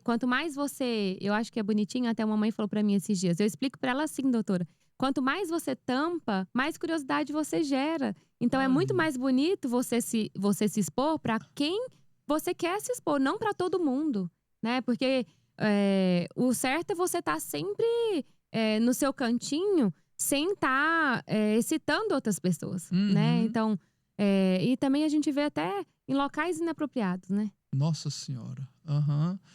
quanto mais você… Eu acho que é bonitinho, até uma mãe falou pra mim esses dias. Eu explico pra ela assim, doutora. Quanto mais você tampa, mais curiosidade você gera. Então, é muito mais bonito você se expor pra quem você quer se expor, não pra todo mundo, né? Porque o certo é você estar sempre no seu cantinho, sem estar excitando outras pessoas, né? Então, e também a gente vê até em locais inapropriados, né? Nossa Senhora.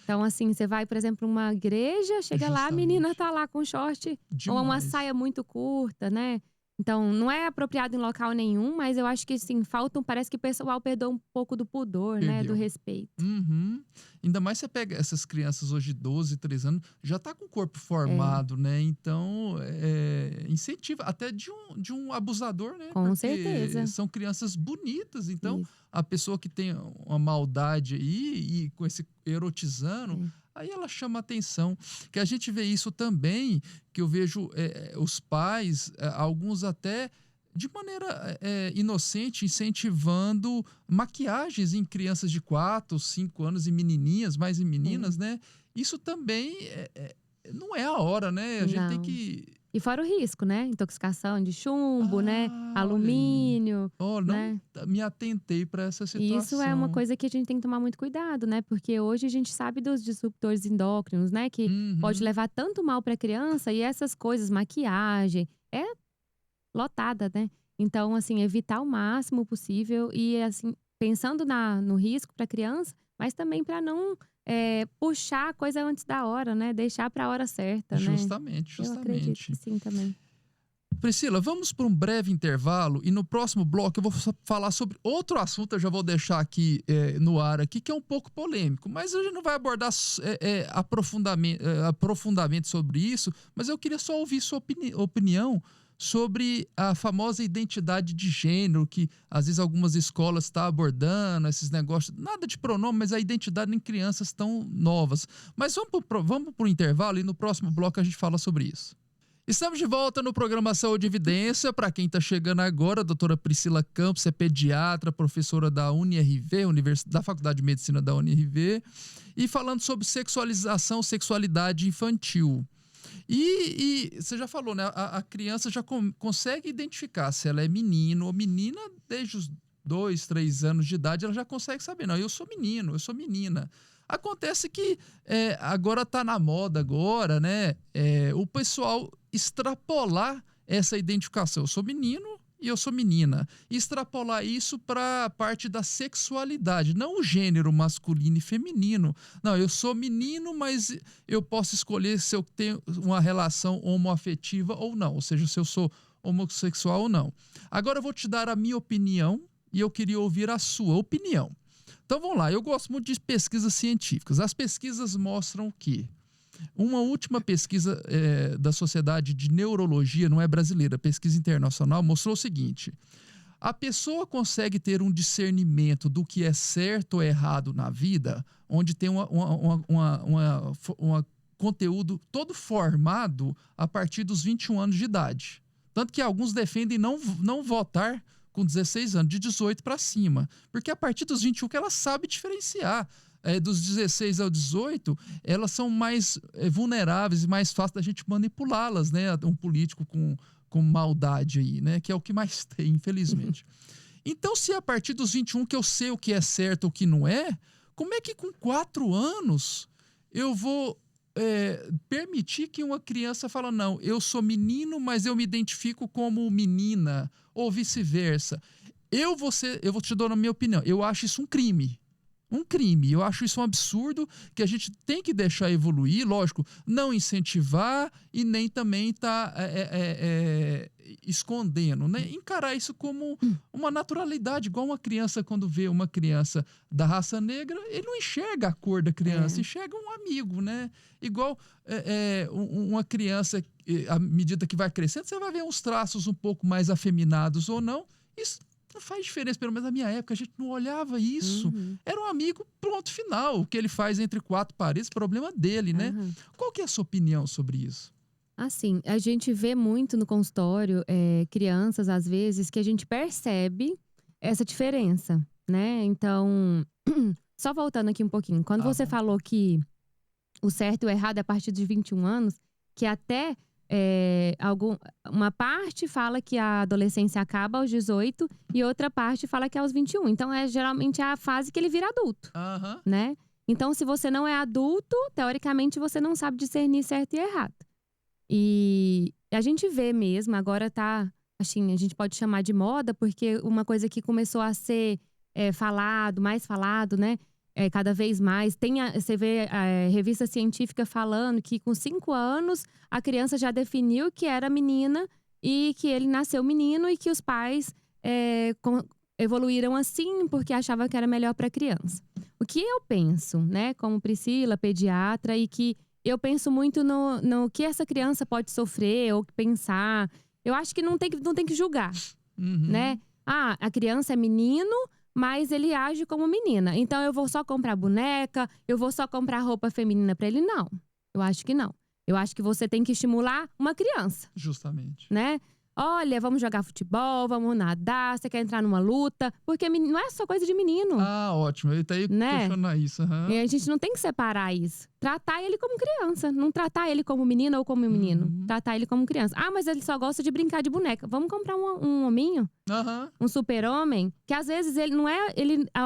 Então, assim, você vai, por exemplo, numa igreja, chega lá, a menina tá lá com short ou uma saia muito curta, né? Então, não é apropriado em local nenhum, mas eu acho que, assim, parece que o pessoal perdeu um pouco do pudor, né? Do respeito. Ainda mais você pega essas crianças hoje de 12, 13 anos, já tá com o corpo formado, né? Então, incentiva até de um abusador, né? Com certeza. São crianças bonitas, então a pessoa que tem uma maldade aí e com esse erotizando… Aí ela chama atenção, que a gente vê isso também, que eu vejo os pais, alguns até de maneira inocente, incentivando maquiagens em crianças de 4, 5 anos e menininhas, mais em meninas, né? Isso também não é a hora, né? A gente tem Não. que... E fora o risco, né? Intoxicação de chumbo, né? olha aí. Alumínio, Não né? me atentei para essa E situação. isso é uma coisa que a gente tem que tomar muito cuidado, né? Porque hoje a gente sabe dos disruptores endócrinos, né? Que pode levar tanto mal para a criança, e essas coisas, maquiagem, é lotada, né? Então, assim, evitar o máximo possível e, assim, pensando no risco para a criança, mas também para não puxar a coisa antes da hora, né? Deixar para a hora certa, né? Justamente. Eu acredito que sim também. Priscila, vamos para um breve intervalo e no próximo bloco eu vou falar sobre outro assunto, eu já vou deixar aqui no ar aqui, que é um pouco polêmico, mas a gente não vai abordar aprofundamento sobre isso, mas eu queria só ouvir sua opinião sobre a famosa identidade de gênero, que às vezes algumas escolas estão abordando, esses negócios, nada de pronome, mas a identidade em crianças tão novas. Mas vamos para o intervalo e no próximo bloco a gente fala sobre isso. Estamos de volta no programa Saúde e Evidência. Para quem está chegando agora, a doutora Priscila Campos é pediatra, professora da UniRV, da Faculdade de Medicina da UniRV, e falando sobre sexualidade infantil. E você já falou, né? A criança já consegue identificar se ela é menino ou menina desde os 2, 3 anos de idade, ela já consegue saber. Não, eu sou menino, eu sou menina. Acontece que agora tá na moda agora, né? O pessoal extrapolar essa identificação. Eu sou menino e eu sou menina. E extrapolar isso para a parte da sexualidade, não o gênero masculino e feminino. Não, eu sou menino, mas eu posso escolher se eu tenho uma relação homoafetiva ou não. Ou seja, se eu sou homossexual ou não. Agora eu vou te dar a minha opinião e eu queria ouvir a sua opinião. Então vamos lá, eu gosto muito de pesquisas científicas. As pesquisas mostram que uma última pesquisa da Sociedade de Neurologia, não é brasileira, pesquisa internacional, mostrou o seguinte: a pessoa consegue ter um discernimento do que é certo ou errado na vida, onde tem um conteúdo todo formado a partir dos 21 anos de idade. Tanto que alguns defendem não votar com 16 anos, de 18 para cima. Porque a partir dos 21 que ela sabe diferenciar. Dos 16 ao 18, elas são mais vulneráveis e mais fácil da gente manipulá-las, né? Um político com maldade aí, né? Que é o que mais tem, infelizmente. Então, se a partir dos 21 que eu sei o que é certo ou o que não é, como é que com 4 anos eu vou permitir que uma criança fale, não, eu sou menino, mas eu me identifico como menina, ou vice-versa? Eu vou te dar a minha opinião, eu acho isso um crime. Um crime, eu acho isso um absurdo que a gente tem que deixar evoluir, lógico, não incentivar e nem também escondendo, né? Encarar isso como uma naturalidade, igual uma criança quando vê uma criança da raça negra, ele não enxerga a cor da criança, enxerga um amigo, né? Igual uma criança, à medida que vai crescendo, você vai ver uns traços um pouco mais afeminados ou não, isso não faz diferença, pelo menos na minha época a gente não olhava isso. Era um amigo, pronto, final. O que ele faz entre 4 paredes, problema dele, né? Qual que é a sua opinião sobre isso? Assim, a gente vê muito no consultório crianças, às vezes, que a gente percebe essa diferença, né? Então, só voltando aqui um pouquinho. Quando você falou que o certo e o errado é a partir de 21 anos, que até uma parte fala que a adolescência acaba aos 18 e outra parte fala que é aos 21. Então, geralmente a fase que ele vira adulto, né? Então, se você não é adulto, teoricamente você não sabe discernir certo e errado. E a gente vê mesmo, agora tá, assim, a gente pode chamar de moda, porque uma coisa que começou a ser mais falado, né? Cada vez mais. Você vê revista científica falando que com 5 anos a criança já definiu que era menina e que ele nasceu menino e que os pais evoluíram assim porque achavam que era melhor para a criança. O que eu penso, né, como Priscila, pediatra, e que eu penso muito no que essa criança pode sofrer ou pensar. Eu acho que não tem que julgar, né? A criança é menino, mas ele age como menina. Então eu vou só comprar boneca, eu vou só comprar roupa feminina para ele? Não. Eu acho que não. Eu acho que você tem que estimular uma criança. Justamente. Né? olha, vamos jogar futebol, vamos nadar, você quer entrar numa luta? Porque não é só coisa de menino. Ah, ótimo. Eu ia questionar isso. E a gente não tem que separar isso. Tratar ele como criança. Não tratar ele como menina ou como menino. Tratar ele como criança. Ah, mas ele só gosta de brincar de boneca. Vamos comprar um hominho? Um super-homem? Que às vezes ele não é…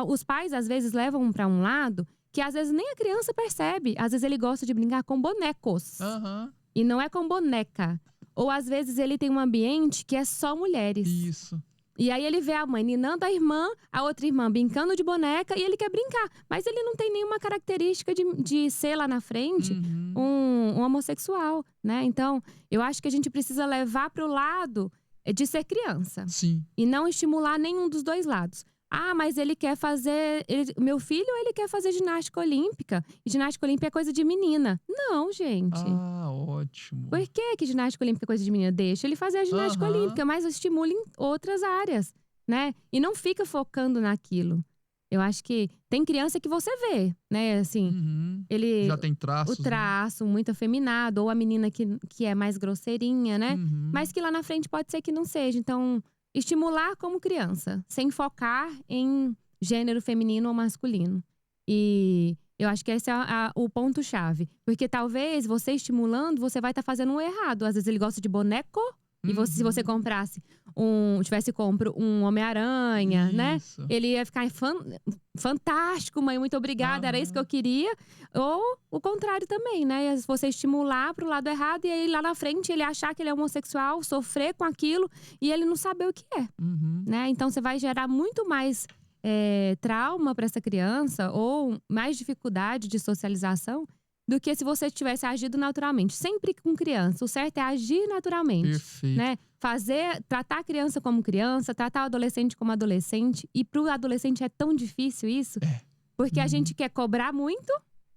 os pais às vezes levam pra um lado que às vezes nem a criança percebe. Às vezes ele gosta de brincar com bonecos. E não é com boneca. Ou às vezes ele tem um ambiente que é só mulheres. Isso. E aí ele vê a mãe ninando a irmã, a outra irmã brincando de boneca, e ele quer brincar. Mas ele não tem nenhuma característica de ser lá na frente um homossexual, né? Então, eu acho que a gente precisa levar pro lado de ser criança. Sim. E não estimular nenhum dos dois lados. Ah, mas ele quer fazer… meu filho, ele quer fazer ginástica olímpica. E ginástica olímpica é coisa de menina. Não, gente. Ah, ótimo. Por que ginástica olímpica é coisa de menina? Deixa ele fazer a ginástica olímpica, mas estimula em outras áreas, né? E não fica focando naquilo. Eu acho que tem criança que você vê, né? Assim, ele… já tem traços. O traço muito afeminado. Ou a menina que é mais grosseirinha, né? Mas que lá na frente pode ser que não seja. Então… estimular como criança, sem focar em gênero feminino ou masculino. E eu acho que esse é o ponto-chave. Porque talvez você estimulando, você vai estar fazendo um errado. Às vezes ele gosta de boneco. E se você comprasse compro um Homem-Aranha, né? Ele ia ficar fantástico, mãe, muito obrigada, era isso que eu queria. Ou o contrário também, né? Você estimular pro lado errado e aí lá na frente ele achar que ele é homossexual, sofrer com aquilo e ele não saber o que é, né? Então você vai gerar muito mais trauma para essa criança ou mais dificuldade de socialização do que se você tivesse agido naturalmente. Sempre com criança, o certo é agir naturalmente. Perfeito. Né? Tratar a criança como criança, tratar o adolescente como adolescente. E pro adolescente é tão difícil isso, porque a gente quer cobrar muito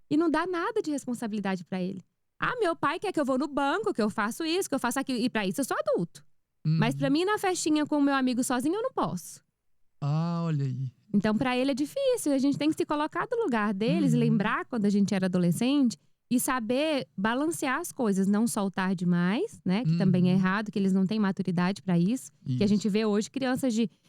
e não dá nada de responsabilidade pra ele. Ah, meu pai quer que eu vou no banco, que eu faço isso, que eu faço aquilo. E pra isso eu sou adulto. Mas pra mim ir na festinha com o meu amigo sozinho eu não posso. Ah, olha aí. Então, pra ele é difícil. A gente tem que se colocar do lugar deles, lembrar quando a gente era adolescente e saber balancear as coisas, não soltar demais, né? Que também é errado, que eles não têm maturidade pra isso. Que a gente vê hoje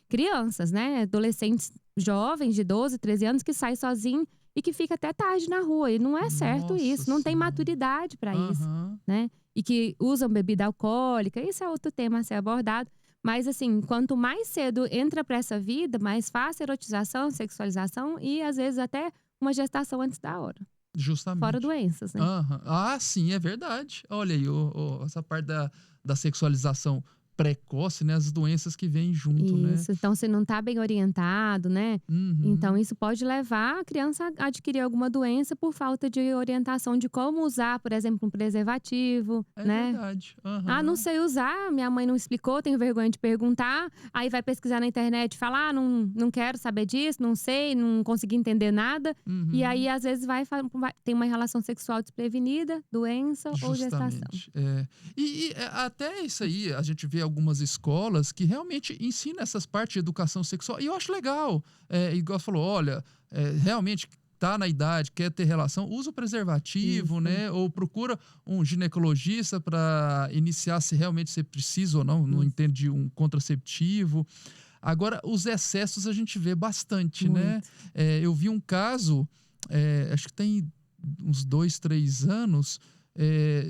crianças, né? Adolescentes jovens de 12, 13 anos que saem sozinhos e que fica até tarde na rua. E não é certo isso, não tem maturidade pra isso, né? E que usam bebida alcoólica, isso é outro tema a ser abordado. Mas assim, quanto mais cedo entra pra essa vida, mais fácil erotização, sexualização e às vezes até uma gestação antes da hora. Justamente. Fora doenças, né? Ah, sim, é verdade. Olha aí, essa parte da sexualização precoce, né? As doenças que vêm junto, né? Isso, então se não tá bem orientado, né? Então isso pode levar a criança a adquirir alguma doença por falta de orientação de como usar, por exemplo, um preservativo, né? É verdade. Ah, não sei usar, minha mãe não explicou, tenho vergonha de perguntar. Aí vai pesquisar na internet e falar, não quero saber disso, não sei, não consegui entender nada. E aí às vezes tem uma relação sexual desprevenida, doença ou gestação. E até isso aí, a gente vê algumas escolas que realmente ensinam essas partes de educação sexual. E eu acho legal. Igual você falou, olha, realmente tá na idade, quer ter relação, usa o preservativo, né? Ou procura um ginecologista para iniciar se realmente você precisa ou não entende de um contraceptivo. Agora, os excessos a gente vê bastante, né? Eu vi um caso, acho que tem uns 2, 3 anos,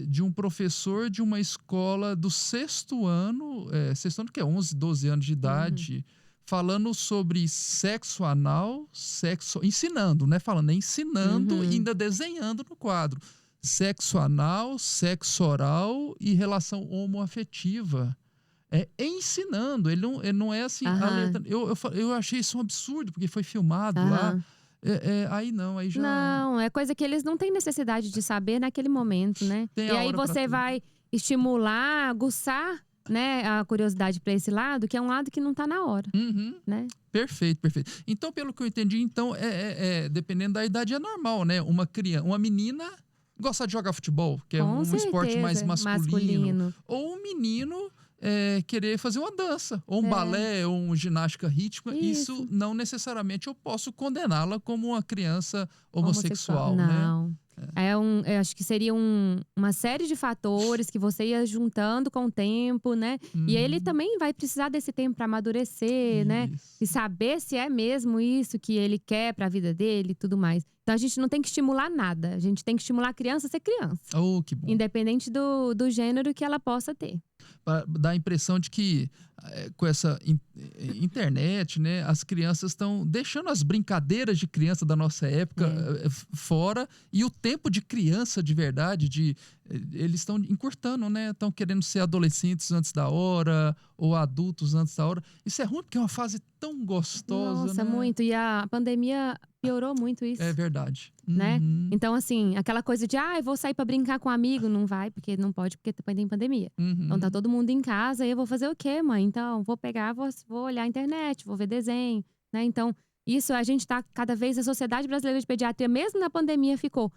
de um professor de uma escola do sexto ano que é 11, 12 anos de idade, falando sobre sexo anal, ensinando, né? Ensinando e ainda desenhando no quadro. Sexo anal, sexo oral e relação homoafetiva. Ensinando, ele não é assim, alertando. Eu achei isso um absurdo, porque foi filmado lá. Aí já… Não, é coisa que eles não têm necessidade de saber naquele momento, né? Tem e aí você vai estimular, aguçar, né, a curiosidade para esse lado, que é um lado que não tá na hora, né? Perfeito. Então, pelo que eu entendi, dependendo da idade, é normal, né? Uma menina gostar de jogar futebol, que é um esporte mais masculino. Ou um menino querer fazer uma dança, ou um balé, ou uma ginástica rítmica. Isso não necessariamente eu posso condená-la como uma criança homossexual, não. né? Eu acho que seria uma série de fatores que você ia juntando com o tempo, né? E ele também vai precisar desse tempo para amadurecer, né? E saber se é mesmo isso que ele quer para a vida dele e tudo mais. Então a gente não tem que estimular nada. A gente tem que estimular a criança a ser criança. Oh, que bom. Independente do gênero que ela possa ter. Dá a impressão de que com essa internet, né, as crianças estão deixando as brincadeiras de criança da nossa época fora, e o tempo de criança de verdade, eles estão encurtando, né? Estão querendo ser adolescentes antes da hora ou adultos antes da hora. Isso é ruim porque é uma fase tão gostosa. Nossa, né? muito. E a pandemia piorou muito isso. É verdade. Né? Então, assim, aquela coisa de eu vou sair pra brincar com um amigo, não vai, porque não pode, porque tem pandemia. Então tá todo mundo em casa e eu vou fazer o quê, mãe? Então, vou pegar, vou olhar a internet, vou ver desenho, né? Então, isso a gente tá cada vez, a Sociedade Brasileira de Pediatria, mesmo na pandemia, ficou.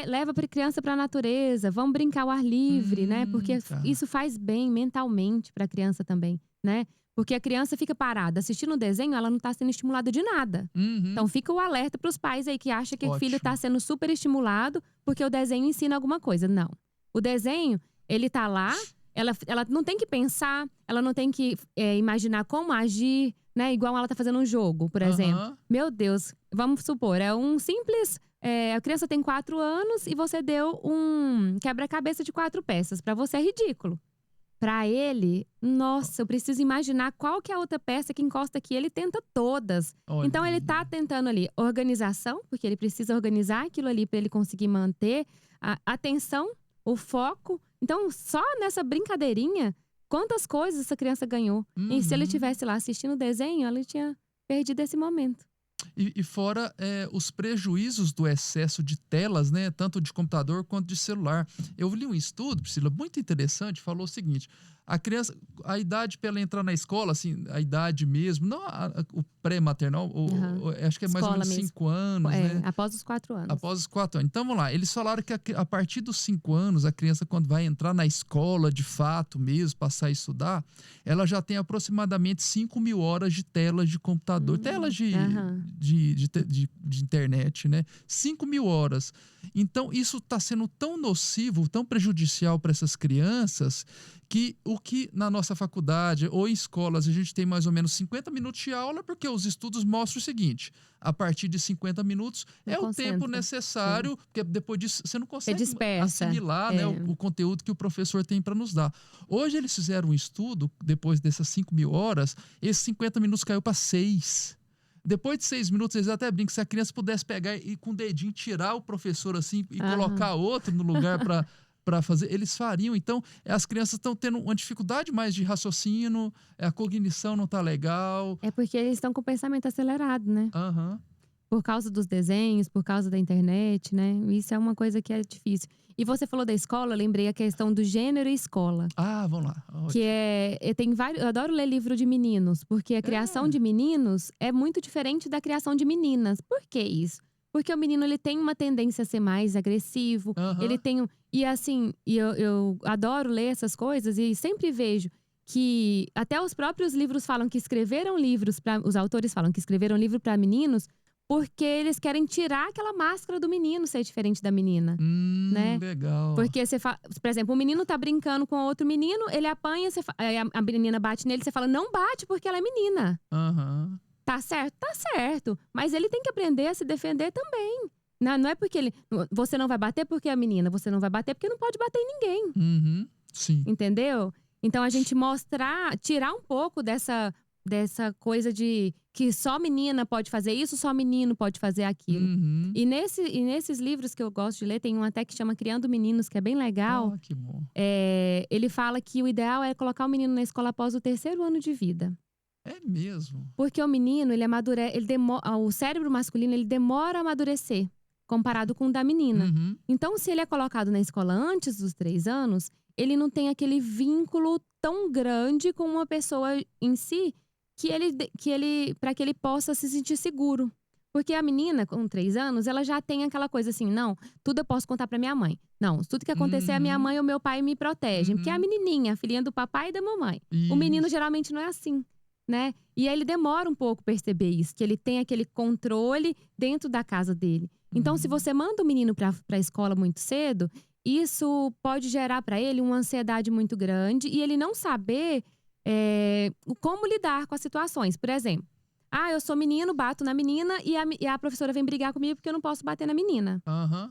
Leva pra criança pra natureza, vamos brincar ao ar livre, né? Porque isso faz bem mentalmente pra criança também, né? Porque a criança fica parada assistindo o desenho, ela não tá sendo estimulada de nada. Então fica o alerta pros pais aí que acham que o filho tá sendo super estimulado porque o desenho ensina alguma coisa. Não. O desenho, ele tá lá, ela não tem que pensar, ela não tem que imaginar como agir, né? Igual ela tá fazendo um jogo, por exemplo. Meu Deus, vamos supor, é um simples… a criança tem 4 anos e você deu um quebra-cabeça de 4 peças. Pra você é ridículo. Pra ele, nossa, eu preciso imaginar qual que é a outra peça que encosta aqui. Ele tenta todas. Então ele tá tentando ali organização, porque ele precisa organizar aquilo ali pra ele conseguir manter a atenção, o foco. Então, só nessa brincadeirinha, quantas coisas essa criança ganhou. E se ele tivesse lá assistindo o desenho, ele tinha perdido esse momento. E fora os prejuízos do excesso de telas, né? Tanto de computador quanto de celular. Eu li um estudo, Priscila, muito interessante, falou o seguinte: a criança, a idade para ela entrar na escola, assim, a idade mesmo, não o pré-maternal, acho que é mais Escola ou menos mesmo. 5 anos, né? Após os 4 anos. Após os 4 anos. Então, vamos lá. Eles falaram que a partir dos 5 anos, a criança, quando vai entrar na escola, de fato mesmo, passar a estudar, ela já tem aproximadamente 5.000 horas de telas de computador. Telas de internet, né? 5.000 horas. Então, isso está sendo tão nocivo, tão prejudicial para essas crianças, que o que na nossa faculdade ou em escolas a gente tem mais ou menos 50 minutos de aula, porque os estudos mostram o seguinte: a partir de 50 minutos é o tempo necessário, porque depois disso você não consegue assimilar, né, o conteúdo que o professor tem para nos dar. Hoje eles fizeram um estudo, depois dessas 5.000 horas, esses 50 minutos caiu para 6. Depois de 6 minutos, eles até brincam, se a criança pudesse pegar e com o dedinho tirar o professor assim e colocar outro no lugar para fazer, eles fariam. Então, as crianças estão tendo uma dificuldade mais de raciocínio, a cognição não está legal. É porque eles estão com o pensamento acelerado, né? Por causa dos desenhos, por causa da internet, né? Isso é uma coisa que é difícil. E você falou da escola, eu lembrei a questão do gênero e escola. Vamos lá. Que eu adoro ler livro de meninos, porque a criação de meninos é muito diferente da criação de meninas. Por que isso? Porque o menino, ele tem uma tendência a ser mais agressivo, ele tem… E assim, eu adoro ler essas coisas e sempre vejo que até os próprios livros falam que escreveram livros os autores falam que escreveram livro para meninos porque eles querem tirar aquela máscara do menino ser diferente da menina, né? Legal. Porque você fala, por exemplo, o menino tá brincando com outro menino, ele apanha, a menina bate nele, você fala, não bate porque ela é menina. Tá certo? Tá certo. Mas ele tem que aprender a se defender também. Não é porque você não vai bater porque é menina, você não vai bater porque não pode bater em ninguém. Sim. Entendeu? Então a gente tirar um pouco dessa coisa de que só menina pode fazer isso, só menino pode fazer aquilo. E nesses livros que eu gosto de ler, tem um até que chama Criando Meninos, que é bem legal. Que bom. Ele fala que o ideal é colocar o menino na escola após o 3º ano de vida. É mesmo? Porque o menino, ele amadurece, o cérebro masculino, ele demora a amadurecer, comparado com o da menina. Então, se ele é colocado na escola antes dos 3 anos, ele não tem aquele vínculo tão grande com uma pessoa em si, para que ele possa se sentir seguro. Porque a menina, com 3 anos, ela já tem aquela coisa assim, não, tudo eu posso contar pra minha mãe. Não, tudo que acontecer, a minha mãe ou meu pai me protegem. Porque é a menininha, a filhinha do papai e da mamãe. O menino geralmente não é assim. né? E aí ele demora um pouco perceber isso, que ele tem aquele controle dentro da casa dele. Então, se você manda o menino para a escola muito cedo, isso pode gerar para ele uma ansiedade muito grande e ele não saber como lidar com as situações. Por exemplo, eu sou menino, bato na menina e a professora vem brigar comigo porque eu não posso bater na menina.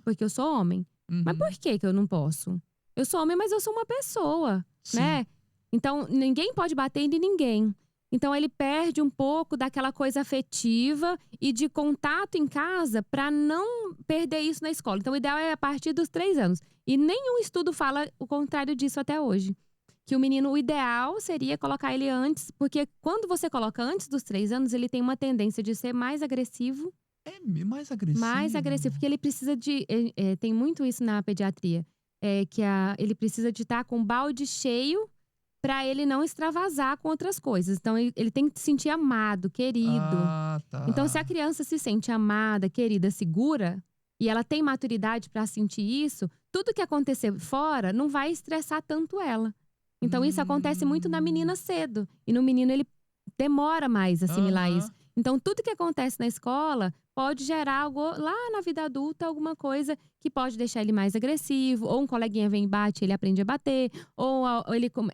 Porque eu sou homem. Mas por que eu não posso? Eu sou homem, mas eu sou uma pessoa, né? Então, ninguém pode bater em ninguém. Então, ele perde um pouco daquela coisa afetiva e de contato em casa para não perder isso na escola. Então, o ideal é a partir dos 3 anos. E nenhum estudo fala o contrário disso até hoje. Que o menino, o ideal seria colocar ele antes, porque quando você coloca antes dos 3 anos, ele tem uma tendência de ser mais agressivo. Mais agressivo? Mais agressivo, porque ele precisa de… tem muito isso na pediatria. Ele precisa de estar com o balde cheio para ele não extravasar com outras coisas. Então, ele tem que se sentir amado, querido. Tá. Então, se a criança se sente amada, querida, segura, e ela tem maturidade para sentir isso, tudo que acontecer fora não vai estressar tanto ela. Então, isso acontece muito na menina cedo. E no menino, ele demora mais a assimilar isso. Então, tudo que acontece na escola pode gerar algo lá na vida adulta, alguma coisa que pode deixar ele mais agressivo. Ou um coleguinha vem e bate, ele aprende a bater. Ou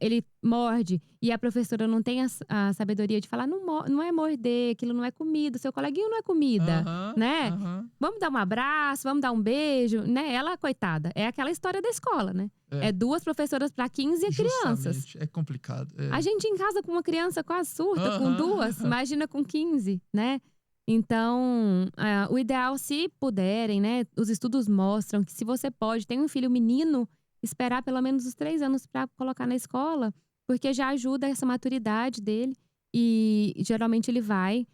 ele morde e a professora não tem a sabedoria de falar, não é morder, aquilo não é comida, seu coleguinho não é comida, né? Vamos dar um abraço, vamos dar um beijo, né? Ela, coitada, é aquela história da escola, né? É 2 professoras para 15 crianças. É complicado. A gente em casa com uma criança quase surda, com 2, imagina com 15, né? Então, o ideal, se puderem, né? Os estudos mostram que se você tem um filho menino, esperar pelo menos os 3 anos para colocar na escola, porque já ajuda essa maturidade dele e geralmente ele vai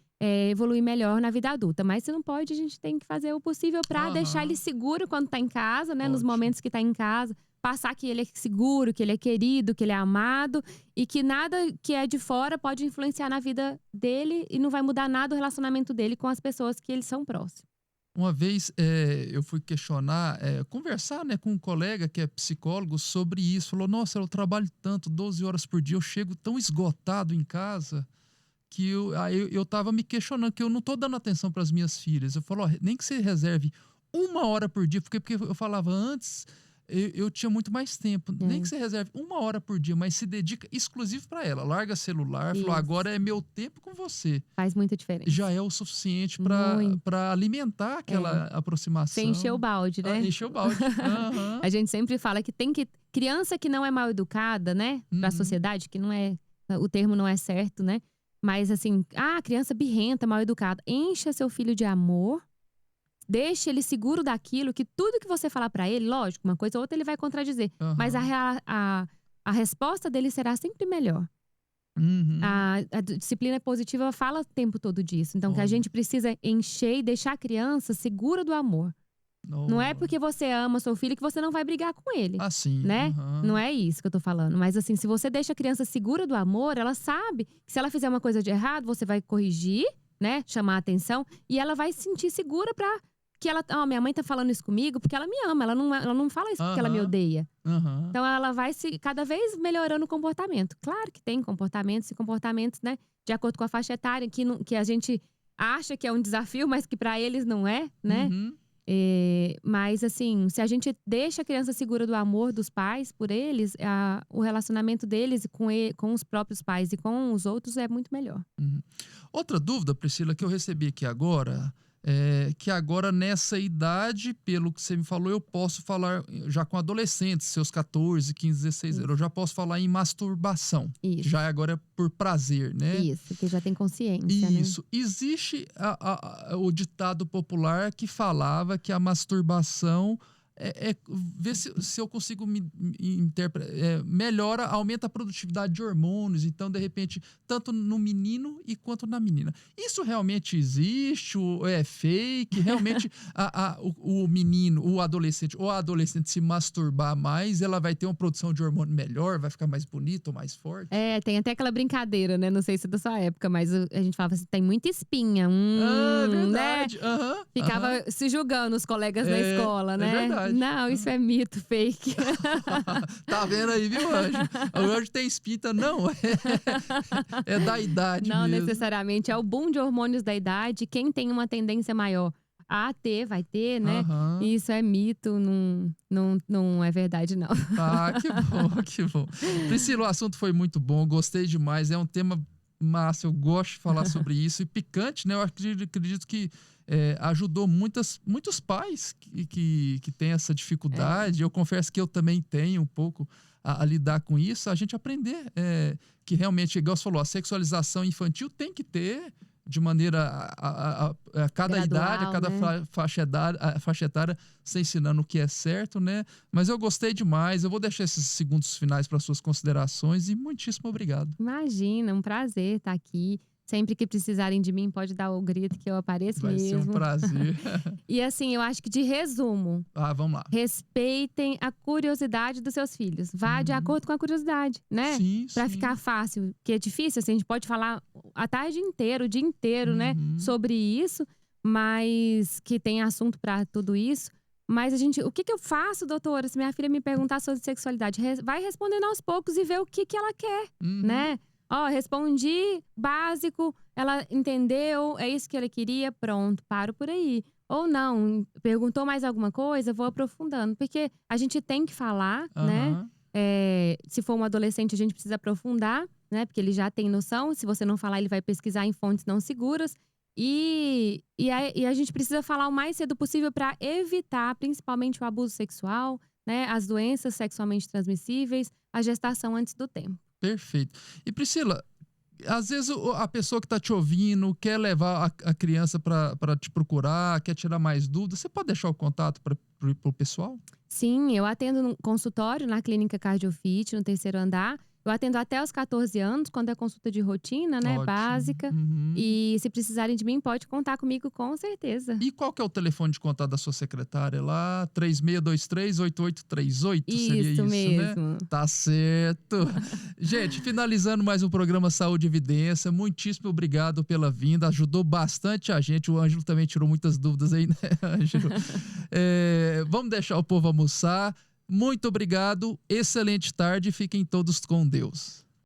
evoluir melhor na vida adulta. Mas se não pode, a gente tem que fazer o possível para deixar ele seguro quando tá em casa, né? Nos momentos que tá em casa. Passar que ele é seguro, que ele é querido, que ele é amado. E que nada que é de fora pode influenciar na vida dele. E não vai mudar nada o relacionamento dele com as pessoas que eles são próximos. Uma vez eu fui conversar, né, com um colega que é psicólogo sobre isso. Falou, nossa, eu trabalho tanto, 12 horas por dia. Eu chego tão esgotado em casa que eu tava me questionando, que eu não tô dando atenção para as minhas filhas. Eu falo, nem que você reserve 1 hora por dia. Porque eu falava antes… Eu tinha muito mais tempo. Nem que você reserve 1 hora por dia, mas se dedica exclusivo para ela. Larga celular, falou, agora é meu tempo com você. Faz muita diferença. Já é o suficiente para alimentar aquela aproximação. Sem encher o balde, né? Encher o balde. A gente sempre fala que criança que não é mal educada, né? Pra sociedade, que não é… O termo não é certo, né? Mas assim, criança birrenta, mal educada. Encha seu filho de amor. Deixe ele seguro daquilo, que tudo que você falar pra ele, lógico, uma coisa ou outra ele vai contradizer. Mas a resposta dele será sempre melhor. A disciplina positiva fala o tempo todo disso. Então, que a gente precisa encher e deixar a criança segura do amor. Não é porque você ama seu filho que você não vai brigar com ele. Assim, né? Não é isso que eu tô falando. Mas assim, se você deixa a criança segura do amor, ela sabe que se ela fizer uma coisa de errado, você vai corrigir, né? Chamar a atenção. E ela vai se sentir segura pra… Que ela, minha mãe tá falando isso comigo porque ela me ama. Ela não fala isso porque ela me odeia. Então ela vai cada vez melhorando o comportamento. Claro que tem comportamentos e comportamentos, né? De acordo com a faixa etária, que a gente acha que é um desafio, mas que pra eles não é, né? Mas assim, se a gente deixa a criança segura do amor dos pais por eles, o relacionamento deles com os próprios pais e com os outros é muito melhor. Outra dúvida, Priscila, que eu recebi aqui agora… que agora nessa idade, pelo que você me falou, eu posso falar já com adolescentes, seus 14, 15, 16 anos, eu já posso falar em masturbação. Isso. Já agora é por prazer, né? Isso, que já tem consciência, Isso. Né? Existe o ditado popular que falava que a masturbação ver se eu consigo melhora, aumenta a produtividade de hormônios, então de repente tanto no menino quanto na menina. Isso realmente existe? É fake? Realmente o menino, o adolescente ou a adolescente se masturbar mais, ela vai ter uma produção de hormônio melhor, vai ficar mais bonita ou mais forte? Tem até aquela brincadeira, né? Não sei se é da sua época, mas a gente falava assim, tem muita espinha. Verdade. Né? Ficava se julgando os colegas na escola, né? É verdade. idade. Não, isso é mito, fake. Tá vendo aí, viu, Anjo? O Anjo tem espinta, não. É da idade não mesmo. necessariamente. É o boom de hormônios da idade. Quem tem uma tendência maior a ter, vai ter, né? Aham. Isso é mito, não é verdade, não. Ah, que bom, que bom. Priscila, o assunto foi muito bom, gostei demais. É um tema massa, eu gosto de falar sobre isso. E picante, né? Eu acredito que ajudou muitos pais que têm essa dificuldade. Eu confesso que eu também tenho um pouco a lidar com isso. A gente aprender que realmente, igual você falou, a sexualização infantil tem que ter de maneira a cada Gradual, idade, a cada né? faixa etária, se ensinando o que é certo, né? Mas eu gostei demais. Eu vou deixar esses segundos finais para suas considerações e muitíssimo obrigado. Imagina, um prazer estar aqui. Sempre que precisarem de mim, pode dar o grito que eu apareço Vai mesmo. ser um prazer. E assim, eu acho que de resumo, Vamos lá. respeitem a curiosidade dos seus filhos. Vá de acordo com a curiosidade, né? Sim, Pra sim. ficar fácil, que é difícil, assim, a gente pode falar a tarde inteira, o dia inteiro, né, sobre isso, mas que tem assunto pra tudo isso. Mas o que eu faço, doutora, se minha filha me perguntar sobre sexualidade? Vai respondendo aos poucos e ver o que ela quer, né? Ó, respondi, básico, ela entendeu, é isso que ela queria, pronto, paro por aí. Ou não, perguntou mais alguma coisa, vou aprofundando. Porque a gente tem que falar, né? Se for um adolescente, a gente precisa aprofundar, né? Porque ele já tem noção. Se você não falar, ele vai pesquisar em fontes não seguras. E a gente precisa falar o mais cedo possível para evitar, principalmente, o abuso sexual, né? As doenças sexualmente transmissíveis, a gestação antes do tempo. Perfeito. E Priscila, às vezes a pessoa que está te ouvindo quer levar a criança para te procurar, quer tirar mais dúvidas. Você pode deixar o contato para o pessoal? Sim, eu atendo no consultório na Clínica Cardiofit, no 3º andar. Eu atendo até os 14 anos, quando é consulta de rotina, né? Ótimo. Básica. E se precisarem de mim, pode contar comigo com certeza. E qual que é o telefone de contato da sua secretária lá? 3623-8838, seria isso mesmo. né? Tá certo. Gente, finalizando mais um programa Saúde e Evidência, muitíssimo obrigado pela vinda, ajudou bastante a gente. O Ângelo também tirou muitas dúvidas aí, né, Ângelo? Vamos deixar o povo almoçar. Muito obrigado, excelente tarde, fiquem todos com Deus.